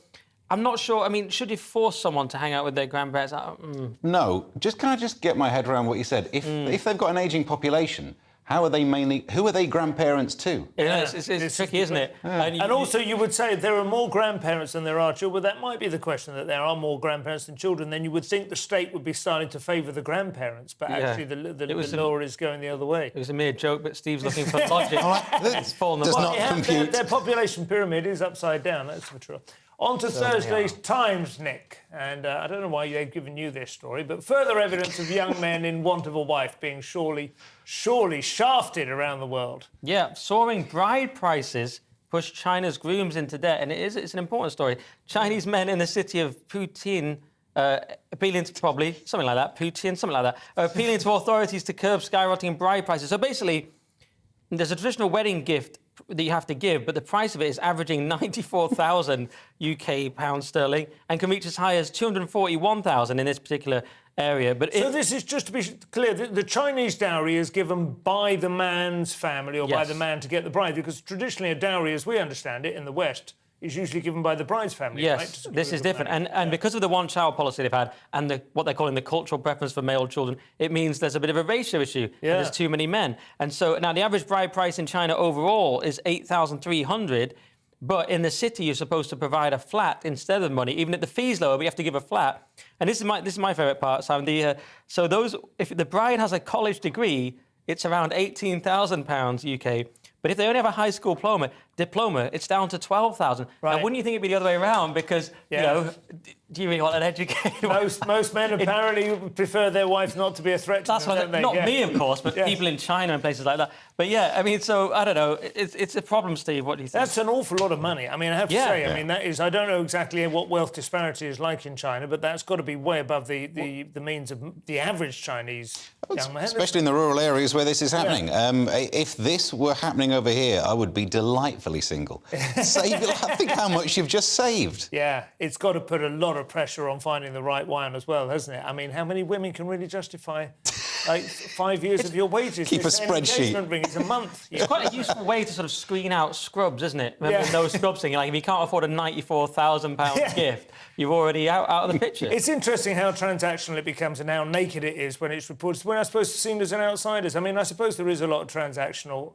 I'm not sure. I mean, should you force someone to hang out with their grandparents? No. Can I just get my head around what you said? If they've got an ageing population, who are they grandparents to? Yeah, it's tricky, isn't it? Yeah. And also, you would say there are more grandparents than there are children. That might be the question, that there are more grandparents than children. Then you would think the state would be starting to favour the grandparents, but actually the law is going the other way. It was a mere joke, but Steve's looking for logic. It's fallen apart. Their population pyramid is upside down, that's for sure. On to Thursday's Times, Nick. And I don't know why they've given you this story, but further evidence of young men in want of a wife being surely shafted around the world. Yeah, soaring bride prices push China's grooms into debt. And it's an important story. Chinese men in the city of Putin appealing to probably something like that, Putin, something like that, appealing to authorities to curb skyrocketing bride prices. So basically, there's a traditional wedding gift that you have to give, but the price of it is averaging 94,000 UK pounds sterling and can reach as high as 241,000 in this particular area. But so this is, just to be clear, the Chinese dowry is given by the man's family or by the man to get the bride, because traditionally a dowry, as we understand it in the West, is usually given by the bride's family. Yes, right? this is different. And because of the one-child policy they've had and what they're calling the cultural preference for male children, it means there's a bit of a ratio issue. Yeah. There's too many men. And so now the average bride price in China overall is 8,300, but in the city you're supposed to provide a flat instead of money. Even if the fee's lower, but you have to give a flat. And this is my favourite part, Sam. If the bride has a college degree, it's around £18,000 UK. But if they only have a high school diploma, it's down to 12,000. Right. Now, wouldn't you think it'd be the other way around? Because, you know, do you really want an educated... Most men apparently prefer their wife not to be a threat to them, don't they? Not me, of course, but people in China and places like that. But, yeah, I mean, so, I don't know. It's a problem, Steve. What do you think? That's an awful lot of money. I mean, I have to say, I mean, that is... I don't know exactly what wealth disparity is like in China, but that's got to be way above the means of the average Chinese young man. Especially in the rural areas where this is happening. If this were happening over here, I would be delightfully single. Think how much you've just saved. Yeah, it's got to put a lot of pressure on finding the right one as well, hasn't it? I mean, how many women can really justify, like, 5 years of your wages? Keep a spreadsheet. Engagement ring, it's a month. It's quite a useful way to sort of screen out scrubs, isn't it? Remember those scrubs thing? Like, if you can't afford a £94,000 gift, you're already out of the picture. It's interesting how transactional it becomes and how naked it is when it's reported. When I suppose it's seen as an outsiders. I mean, I suppose there is a lot of transactional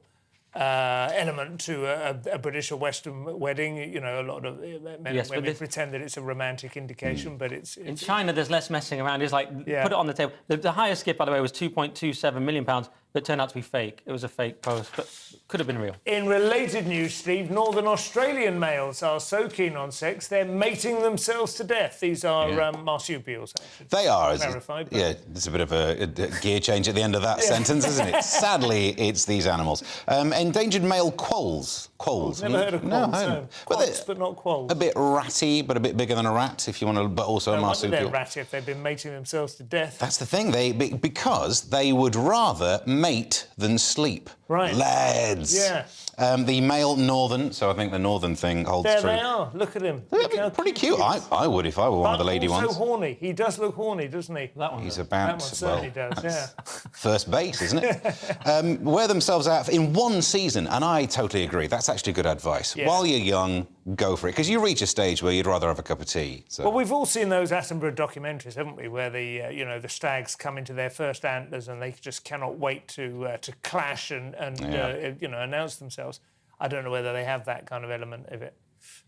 element to a British or Western wedding. You know, a lot of men and women pretend that it's a romantic indication, but it's... In China, there's less messing around. It's like, put it on the table. The highest gift, by the way, was £2.27 million, but turned out to be fake. It was a fake post, but could have been real. In related news, Steve, Northern Australian males are so keen on sex, they're mating themselves to death. These are marsupials, actually. They are. Clarified, yeah, there's a bit of a gear change at the end of that sentence, isn't it? Sadly, it's these animals. Endangered male quolls. Quolls. Never heard of quolls, no. Quolls, but not quolls. A bit ratty, but a bit bigger than a rat, if you want to, but also a marsupial. They're ratty if they've been mating themselves to death. That's the thing. Because they would rather mate than sleep. Right. Lads. Yeah. The male northern, so I think the northern thing holds there true. They are. Look at him. They're pretty cute. I would if I were one of the lady ones. Also horny. He does look horny, doesn't he? That one. He's about. That one certainly does. Yeah. First base, isn't it? Wear themselves out in one season, and I totally agree. That's actually good advice. Yeah. While you're young, go for it, because you reach a stage where you'd rather have a cup of tea. So. Well, we've all seen those Attenborough documentaries, haven't we, where the stags come into their first antlers and they just cannot wait to clash and announce themselves. I don't know whether they have that kind of element of it.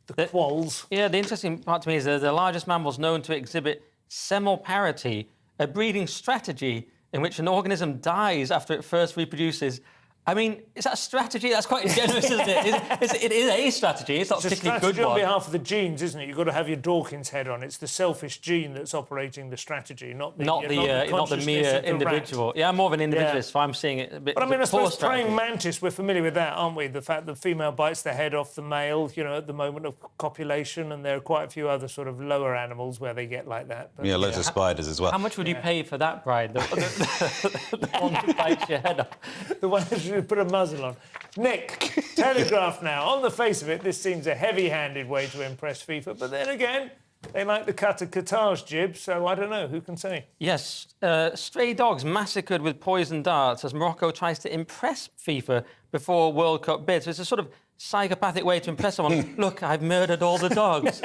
The quolls. Yeah, the interesting part to me is they're the largest mammals known to exhibit semelparity, a breeding strategy in which an organism dies after it first reproduces. I mean, is that a strategy? That's quite generous, isn't it? It is a strategy. It's not a particularly good one. It's a strategy on behalf of the genes, isn't it? You've got to have your Dawkins head on. It's the selfish gene that's operating the strategy, not the mere individual. Yeah, I'm more of an individualist, so I'm seeing it a bit. But I mean, I suppose praying mantis, we're familiar with that, aren't we? The fact that the female bites the head off the male, at the moment of copulation, and there are quite a few other sort of lower animals where they get like that. But, loads of spiders as well. How much would you pay for that bride? The one who bites your head off. The one who put a muzzle on. Nick, Telegraph now. On the face of it, this seems a heavy-handed way to impress FIFA, but then again, they like the cut of Qatar's jib, so I don't know. Who can say? Yes. Stray dogs massacred with poison darts as Morocco tries to impress FIFA before World Cup bid. So it's a sort of psychopathic way to impress someone. Look, I've murdered all the dogs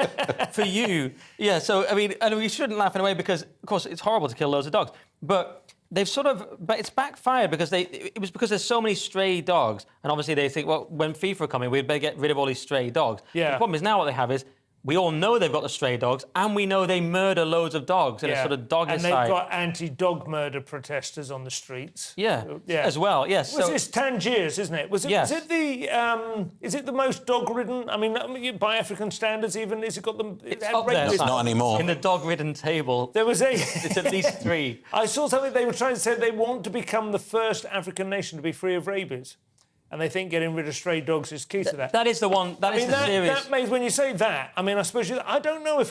for you. Yeah, so, I mean, and we shouldn't laugh in a way because, of course, it's horrible to kill loads of dogs. But but it's backfired because it was because there's so many stray dogs. And obviously they think, well, when FIFA are coming, we'd better get rid of all these stray dogs. Yeah. The problem is now what they have is we all know they've got the stray dogs, and we know they murder loads of dogs in a sort of doggist And they've got anti-dog murder protesters on the streets. Yeah, as well, yes. It's Tangiers, isn't it? Is it the most dog-ridden? I mean, by African standards even, has it got them... It's up there. It's not anymore. In the dog-ridden table. There was It's at least 3. I saw something they were trying to say they want to become the first African nation to be free of rabies. and they think getting rid of stray dogs is key to that. That is the one. That is the serious. That means when you say that, I mean, I suppose I don't know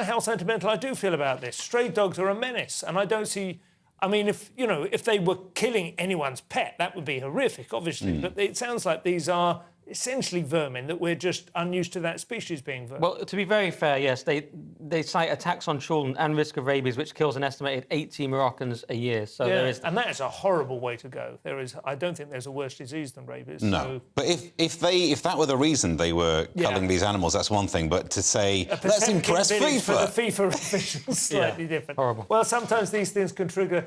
how sentimental I do feel about this. Stray dogs are a menace, and I don't see. I mean, if they were killing anyone's pet, that would be horrific, obviously. But it sounds like these are essentially vermin, that we're just unused to that species being vermin. Well, to be very fair, yes, they cite attacks on children and risk of rabies, which kills an estimated 80 Moroccans a year. So there is, and that is a horrible way to go. I don't think there's a worse disease than rabies. No, so. but if that were the reason they were culling these animals, that's one thing. But to say let's impress FIFA, for the FIFA officials, slightly different. Horrible. Well, sometimes these things can trigger,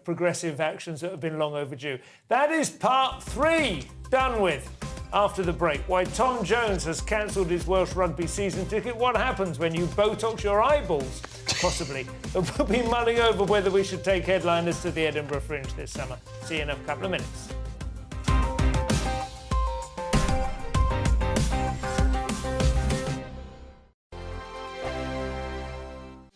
progressive actions that have been long overdue. That is part 3 done with. After the break, why Tom Jones has cancelled his Welsh rugby season ticket, what happens when you Botox your eyeballs, possibly. And we'll be mulling over whether we should take headliners to the Edinburgh Fringe this summer. See you in a couple of minutes.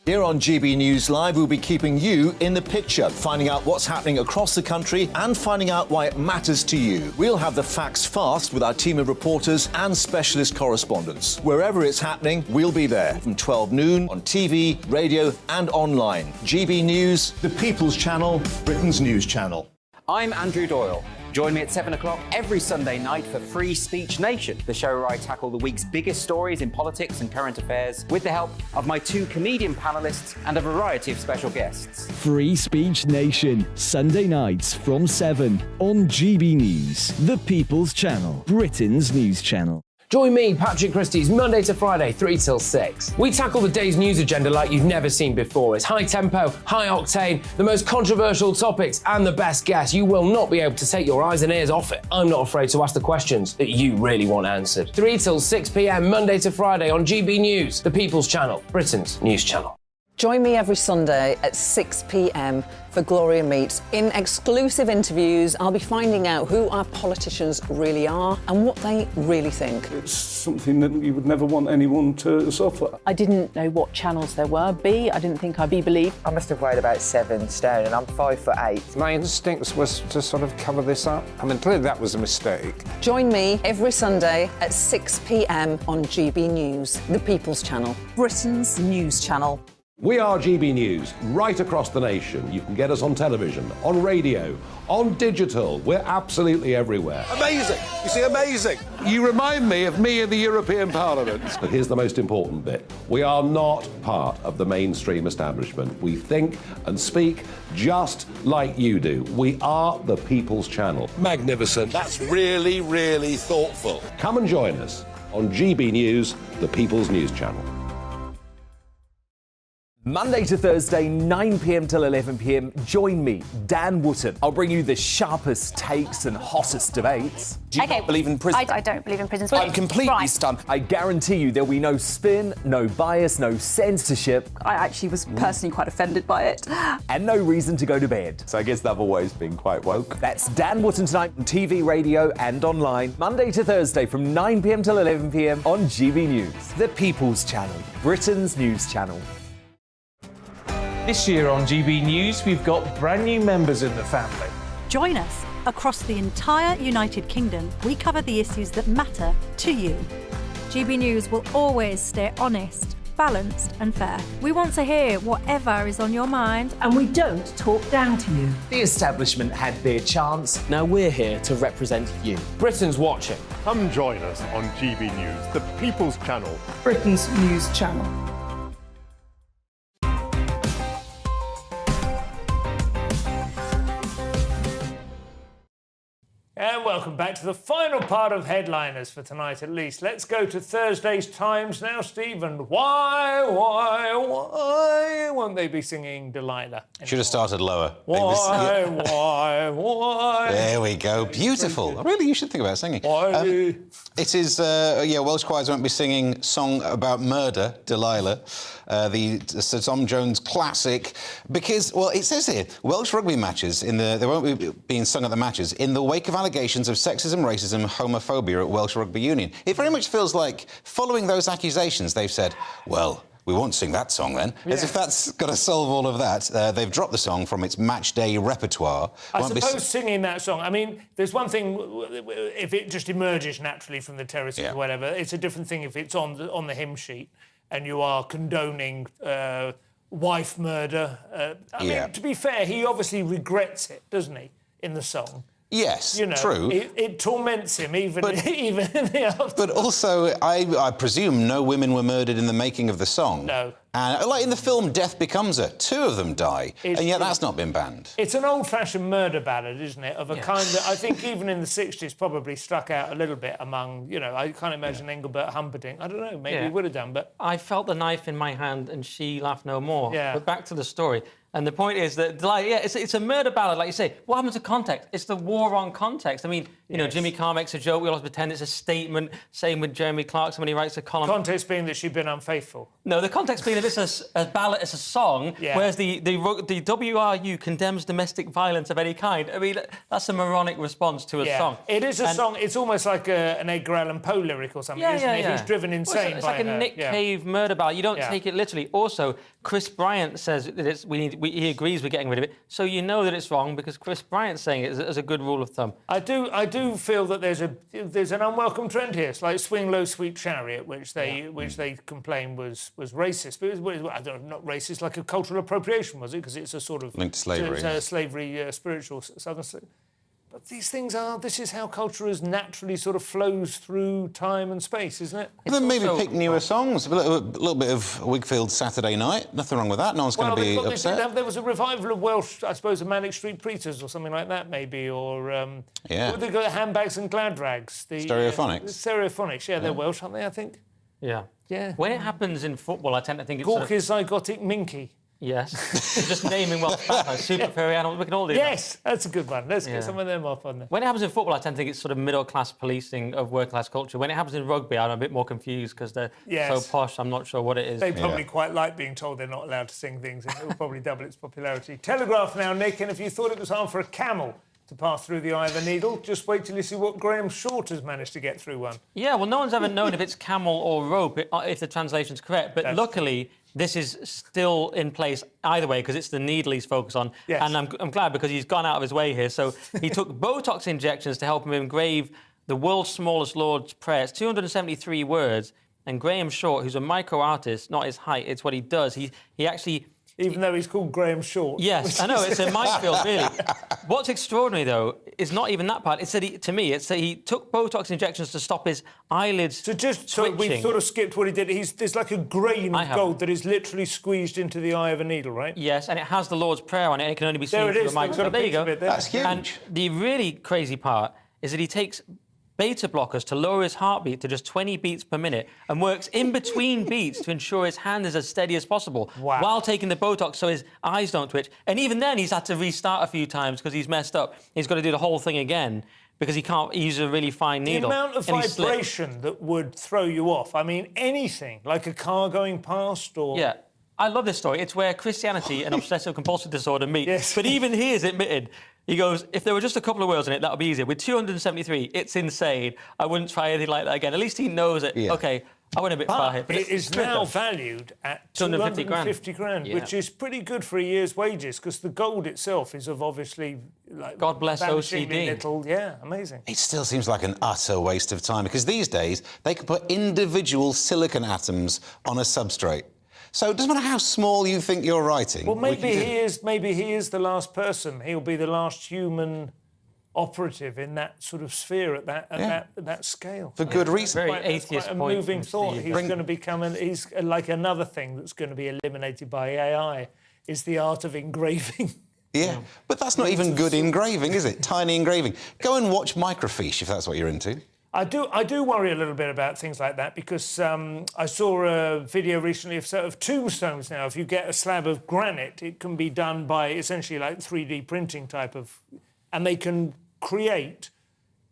Here on GB News Live, we'll be keeping you in the picture, finding out what's happening across the country and finding out why it matters to you. We'll have the facts fast with our team of reporters and specialist correspondents. Wherever it's happening, we'll be there from 12 noon on TV, radio and online. GB News, the People's Channel, Britain's news channel. I'm Andrew Doyle. Join me at 7 o'clock every Sunday night for Free Speech Nation, the show where I tackle the week's biggest stories in politics and current affairs with the help of my 2 comedian panellists and a variety of special guests. Free Speech Nation, Sunday nights from 7 on GB News, the People's Channel, Britain's news channel. Join me, Patrick Christys, Monday to Friday, 3 till 6. We tackle the day's news agenda like you've never seen before. It's high tempo, high octane, the most controversial topics and the best guests. You will not be able to take your eyes and ears off it. I'm not afraid to ask the questions that you really want answered. 3 till 6 p.m, Monday to Friday on GB News, the People's Channel, Britain's news channel. Join me every Sunday at 6 p.m. for Gloria Meets. In exclusive interviews, I'll be finding out who our politicians really are and what they really think. It's something that you would never want anyone to suffer. I didn't know what channels there were. I didn't think I'd be believed. I must have weighed about 7 stone and I'm 5'8". My instincts was to sort of cover this up. I mean, clearly that was a mistake. Join me every Sunday at 6 p.m. on GB News, the People's Channel, Britain's news channel. We are GB News, right across the nation. You can get us on television, on radio, on digital. We're absolutely everywhere. Amazing! You see, amazing! You remind me of me in the European Parliament. But here's the most important bit. We are not part of the mainstream establishment. We think and speak just like you do. We are the People's Channel. Magnificent. That's really, really thoughtful. Come and join us on GB News, the People's News Channel. Monday to Thursday, 9 p.m. till 11 p.m. Join me, Dan Wootton. I'll bring you the sharpest takes and hottest debates. Do you not believe in prisons? I don't believe in prisons. I'm completely stunned. I guarantee you there'll be no spin, no bias, no censorship. I actually was personally quite offended by it. And no reason to go to bed. So I guess they've always been quite woke. That's Dan Wootton tonight on TV, radio and online. Monday to Thursday from 9 p.m. till 11 p.m. on GB News. The People's Channel, Britain's news channel. This year on GB News, we've got brand new members in the family. Join us. Across the entire United Kingdom, we cover the issues that matter to you. GB News will always stay honest, balanced and fair. We want to hear whatever is on your mind. And we don't talk down to you. The establishment had their chance. Now we're here to represent you. Britain's watching. Come join us on GB News, the People's Channel, Britain's news channel. And welcome back to the final part of Headliners for tonight, at least. Let's go to Thursday's Times now, Stephen. Why won't they be singing Delilah anymore? Should have started lower. Why? There we go. Beautiful. Really, you should think about singing. It is, Welsh choirs won't be singing Song About Murder, Delilah, the Sir Tom Jones classic, because, well, it says here, Welsh rugby matches, they won't be being sung at the matches, in the wake of allegations of sexism, racism, homophobia at Welsh Rugby Union. It very much feels like, following those accusations, they've said, well, We won't sing that song then. As if that's got to solve all of that. They've dropped the song from its match day repertoire. I suppose singing that song, I mean, there's one thing if it just emerges naturally from the terraces or whatever. It's a different thing if it's on the hymn sheet and you are condoning wife murder. I mean, to be fair, he obviously regrets it, doesn't he, in the song? Yes, you know, true. It torments him even in the after. But also, I presume no women were murdered in the making of the song. No. And like in the film Death Becomes Her, 2 of them die, and yet that's not been banned. It's an old-fashioned murder ballad, isn't it? Of a kind that I think even in the 60s probably stuck out a little bit among, you know, I can't imagine Engelbert Humperdinck. I don't know, maybe he would have done, but... I felt the knife in my hand and she laughed no more. Yeah. But back to the story. And the point is that, like, it's a murder ballad, like you say. What happens to context? It's the war on context. I mean, you know, Jimmy Carr makes a joke, we always pretend it's a statement. Same with Jeremy Clarkson when he writes a column. Context being that she'd been unfaithful. No, the context being that it's a ballad, it's a song, whereas the WRU condemns domestic violence of any kind. I mean, that's a moronic response to a song. It is a song. It's almost like an Edgar Allan Poe lyric or something, isn't it? He's driven insane it's like a Nick Cave murder ballad. You don't take it literally. Also, Chris Bryant says that he agrees with getting rid of it, so you know that it's wrong because Chris Bryant's saying it as a good rule of thumb. I do feel that there's an unwelcome trend here. It's like Swing Low Sweet Chariot, which they complain was racist, but it was, I don't know, not racist, like a cultural appropriation, was it? Because it's a sort of linked to slavery, slavery, spiritual southern slavery. But these things this is how culture is naturally sort of flows through time and space, isn't it? Well, then maybe pick newer songs. A little bit of Wigfield Saturday Night. Nothing wrong with that. No one's going to be upset. There was a revival of Welsh, I suppose, of Manic Street Preachers or something like that, maybe, or... They got Handbags and Glad Rags. Stereophonics. Stereophonics, they're Welsh, aren't they, I think? Yeah. When it happens in football, I tend to think it's... Gorky's Zygotic Minky. Yes. Just naming Welsh battles, super furry animals, we can all do that. Yes, that's a good one. Let's get some of them up on there. When it happens in football, I tend to think it's sort of middle-class policing of working-class culture. When it happens in rugby, I'm a bit more confused because they're so posh, I'm not sure what it is. They probably quite like being told they're not allowed to sing things, and it will probably double its popularity. Telegraph now, Nick, and if you thought it was hard for a camel to pass through the eye of a needle, just wait till you see what Graham Short has managed to get through one. Yeah, well, no one's ever known if it's camel or rope, if the translation's correct, but luckily... This is still in place either way because it's the needle he's focused on. Yes. And I'm glad because he's gone out of his way here. So he took Botox injections to help him engrave the world's smallest Lord's Prayer. It's 273 words. And Graham Short, who's a micro artist, not his height, it's what he does. He actually... Even though he's called Graham Short. Yes, I know, it's a minefield, really. What's extraordinary, though, is not even that part. It's that he took Botox injections to stop his eyelids twitching. So we've sort of skipped what he did. There's like a grain of gold that is literally squeezed into the eye of a needle, right? Yes, and it has the Lord's Prayer on it, and it can only be seen through a microscope. There you go. That's huge. And the really crazy part is that he takes beta blockers to lower his heartbeat to just 20 beats per minute and works in between beats to ensure his hand is as steady as possible while taking the Botox so his eyes don't twitch. And even then, he's had to restart a few times because he's messed up. He's got to do the whole thing again because he can't use a really fine needle. The amount of vibration that would throw you off. I mean, anything, like a car going past or... Yeah. I love this story. It's where Christianity and obsessive-compulsive disorder meet. Yes. But even he is admitted... He goes, if there were just a couple of words in it, that would be easier. With 273, it's insane. I wouldn't try anything like that again. At least he knows it. Yeah. OK, I went a bit far here. But it is now valued at 250 grand, which is pretty good for a year's wages, because the gold itself is of obviously... like, God bless OCD. Little, amazing. It still seems like an utter waste of time, because these days, they could put individual silicon atoms on a substrate. So it doesn't matter how small you think you're writing. Well, maybe he is the last person. He'll be the last human operative in that sort of sphere at that scale. For good reason. Very atheist quite a point moving thought. He's going to become he's like another thing that's going to be eliminated by AI is the art of engraving. Yeah, but that's not even good engraving, is it? Tiny engraving. Go and watch microfiche if that's what you're into. I do worry a little bit about things like that because I saw a video recently of tombstones now. If you get a slab of granite, it can be done by essentially like 3D printing type of... And they can create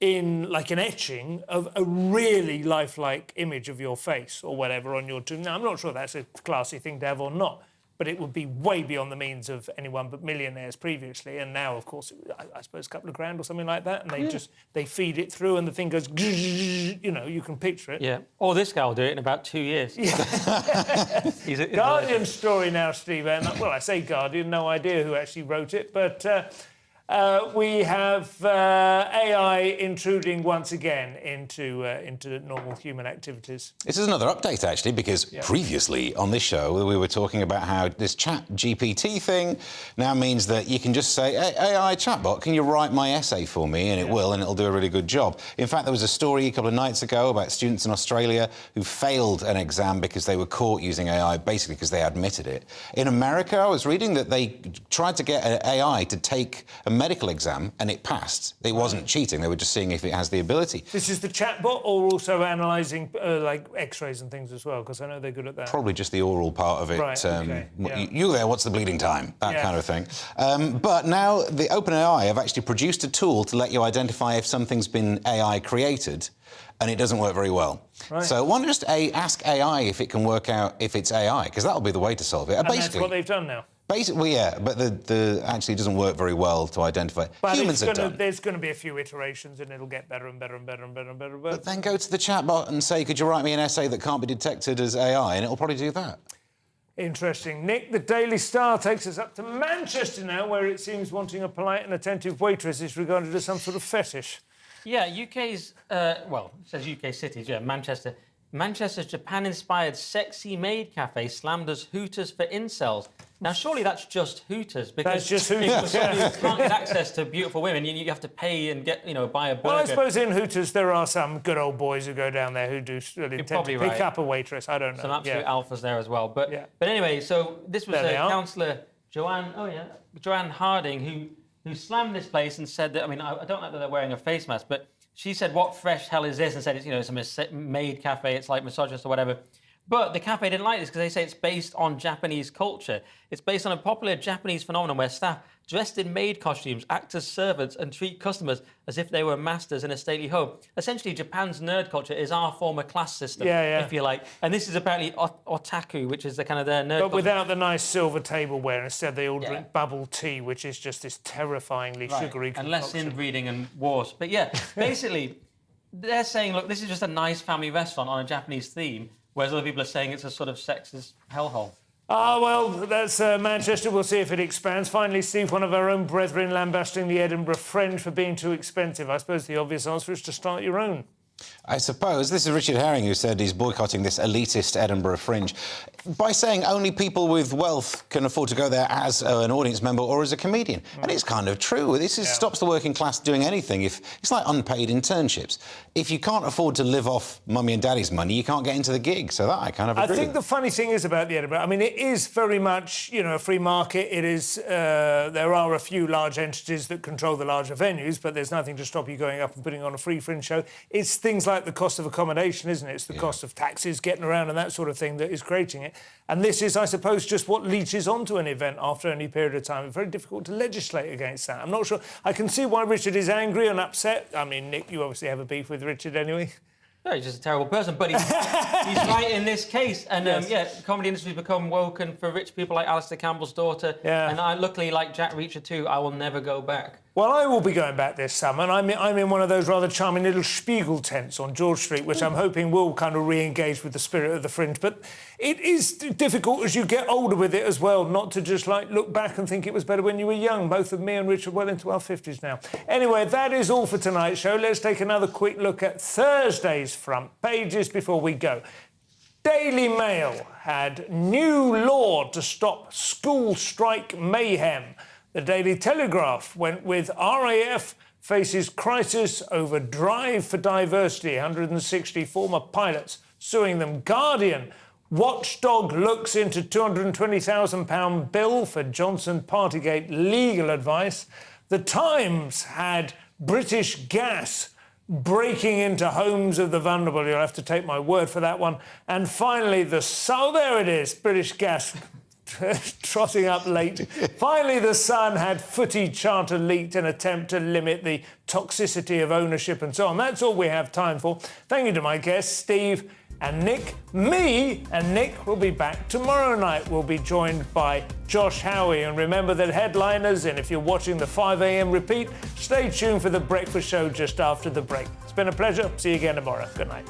in like an etching of a really lifelike image of your face or whatever on your tomb. Now, I'm not sure that's a classy thing to have or not, but it would be way beyond the means of anyone but millionaires previously. And now, of course, I suppose a couple of grand or something like that, and they feed it through, and the thing goes, you know, you can picture it. Yeah. Or this guy will do it in about 2 years. Yeah. Guardian story now, Steve. Well, I say Guardian, no idea who actually wrote it, but we have AI intruding once again into normal human activities. This is another update, actually, because previously on this show we were talking about how this chat GPT thing now means that you can just say, hey, AI chatbot, can you write my essay for me? And it will, and it'll do a really good job. In fact, there was a story a couple of nights ago about students in Australia who failed an exam because they were caught using AI, basically because they admitted it. In America, I was reading that they tried to get an AI to take a medical exam, and it passed. It wasn't cheating, they were just seeing if it has the ability. This is the chatbot, or also analysing like X-rays and things as well, because I know they're good at that. Probably just the oral part of it. Right, okay, You there, what's the bleeding time? That kind of thing. But now the OpenAI have actually produced a tool to let you identify if something's been AI created, and it doesn't work very well. Right. So why not just ask AI if it can work out if it's AI, because that'll be the way to solve it. And that's what they've done now. Basically, yeah, but the actually doesn't work very well to identify. But Humans are done. There's going to be a few iterations, and it'll get better and better and better and better and better. But then go to the chatbot and say, could you write me an essay that can't be detected as AI, and it'll probably do that. Interesting. Nick, the Daily Star takes us up to Manchester now, where it seems wanting a polite and attentive waitress is regarded as some sort of fetish. Yeah, UK's, well, it says UK cities, yeah, Manchester. Manchester's Japan-inspired sexy maid cafe slammed as Hooters for incels. Now, surely that's just Hooters, because that's just Hooters, if you can't get access to beautiful women, you have to pay and get, buy a burger. Well, I suppose in Hooters there are some good old boys who go down there who do really intend to pick up a waitress. I don't know. Some absolute alphas there as well. But anyway, so this was Councillor Joanne Harding who slammed this place and said that, I don't like that they're wearing a face mask, but she said, what fresh hell is this? And said, it's a maid cafe, it's like misogynist or whatever. But the cafe didn't like this because they say it's based on Japanese culture. It's based on a popular Japanese phenomenon where staff dressed in maid costumes act as servants and treat customers as if they were masters in a stately home. Essentially, Japan's nerd culture is our former class system, if you like. And this is apparently otaku, which is the kind of their nerd But without the nice silver tableware. Instead, they all drink bubble tea, which is just this terrifyingly sugary and less inbreeding and wars. But yeah, basically, they're saying, look, this is just a nice family restaurant on a Japanese theme, whereas other people are saying it's a sort of sexist hellhole. Well, that's Manchester. We'll see if it expands. Finally, Steve, one of our own brethren lambasting the Edinburgh Fringe for being too expensive. I suppose the obvious answer is to start your own. I suppose. This is Richard Herring who said he's boycotting this elitist Edinburgh Fringe by saying only people with wealth can afford to go there as an audience member or as a comedian. And it's kind of true. This stops the working class doing anything. It's like unpaid internships. If you can't afford to live off mummy and daddy's money, you can't get into the gig. So that I kind of agree. I think the funny thing is about the Edinburgh, it is very much, a free market. It is, there are a few large entities that control the larger venues, but there's nothing to stop you going up and putting on a free Fringe show. It's things like the cost of accommodation, isn't it? It's the cost of taxis, getting around and that sort of thing that is creating it. And this is, I suppose, just what leaches onto an event after any period of time. It's very difficult to legislate against that. I'm not sure. I can see why Richard is angry and upset. Nick, you obviously have a beef with Richard anyway. No, he's just a terrible person, but he's right in this case. And the comedy industry's become woken for rich people like Alistair Campbell's daughter. Yeah. And I, luckily, like Jack Reacher too, I will never go back. Well, I will be going back this summer, and I'm in one of those rather charming little Spiegel tents on George Street, which I'm hoping will kind of re-engage with the spirit of the Fringe. But it is difficult as you get older with it as well, not to just, look back and think it was better when you were young. Both of me and Richard well into our 50s now. Anyway, that is all for tonight's show. Let's take another quick look at Thursday's front pages before we go. Daily Mail had new law to stop school strike mayhem. The Daily Telegraph went with RAF faces crisis over drive for diversity. 160 former pilots suing them. Guardian, Watchdog looks into £220,000 bill for Johnson Partygate legal advice. The Times had British Gas breaking into homes of the vulnerable. You'll have to take my word for that one. And finally, there it is, British Gas. Trotting up late. Finally, The Sun had footy charter leaked in an attempt to limit the toxicity of ownership and so on. That's all we have time for. Thank you to my guests, Steve And me and Nick will be back tomorrow night. We'll be joined by Josh Howie. And remember that headliners, and if you're watching the 5 a.m. repeat, stay tuned for the breakfast show just after the break. It's been a pleasure. See you again tomorrow. Good night.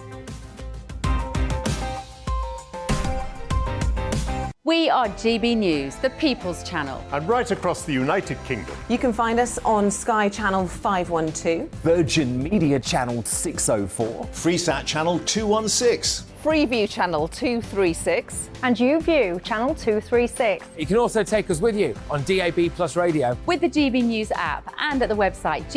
We are GB News, the People's Channel. And right across the United Kingdom. You can find us on Sky Channel 512, Virgin Media Channel 604, Freesat Channel 216. Freeview Channel 236. And YouView Channel 236. You can also take us with you on DAB+ radio. With the GB News app and at the website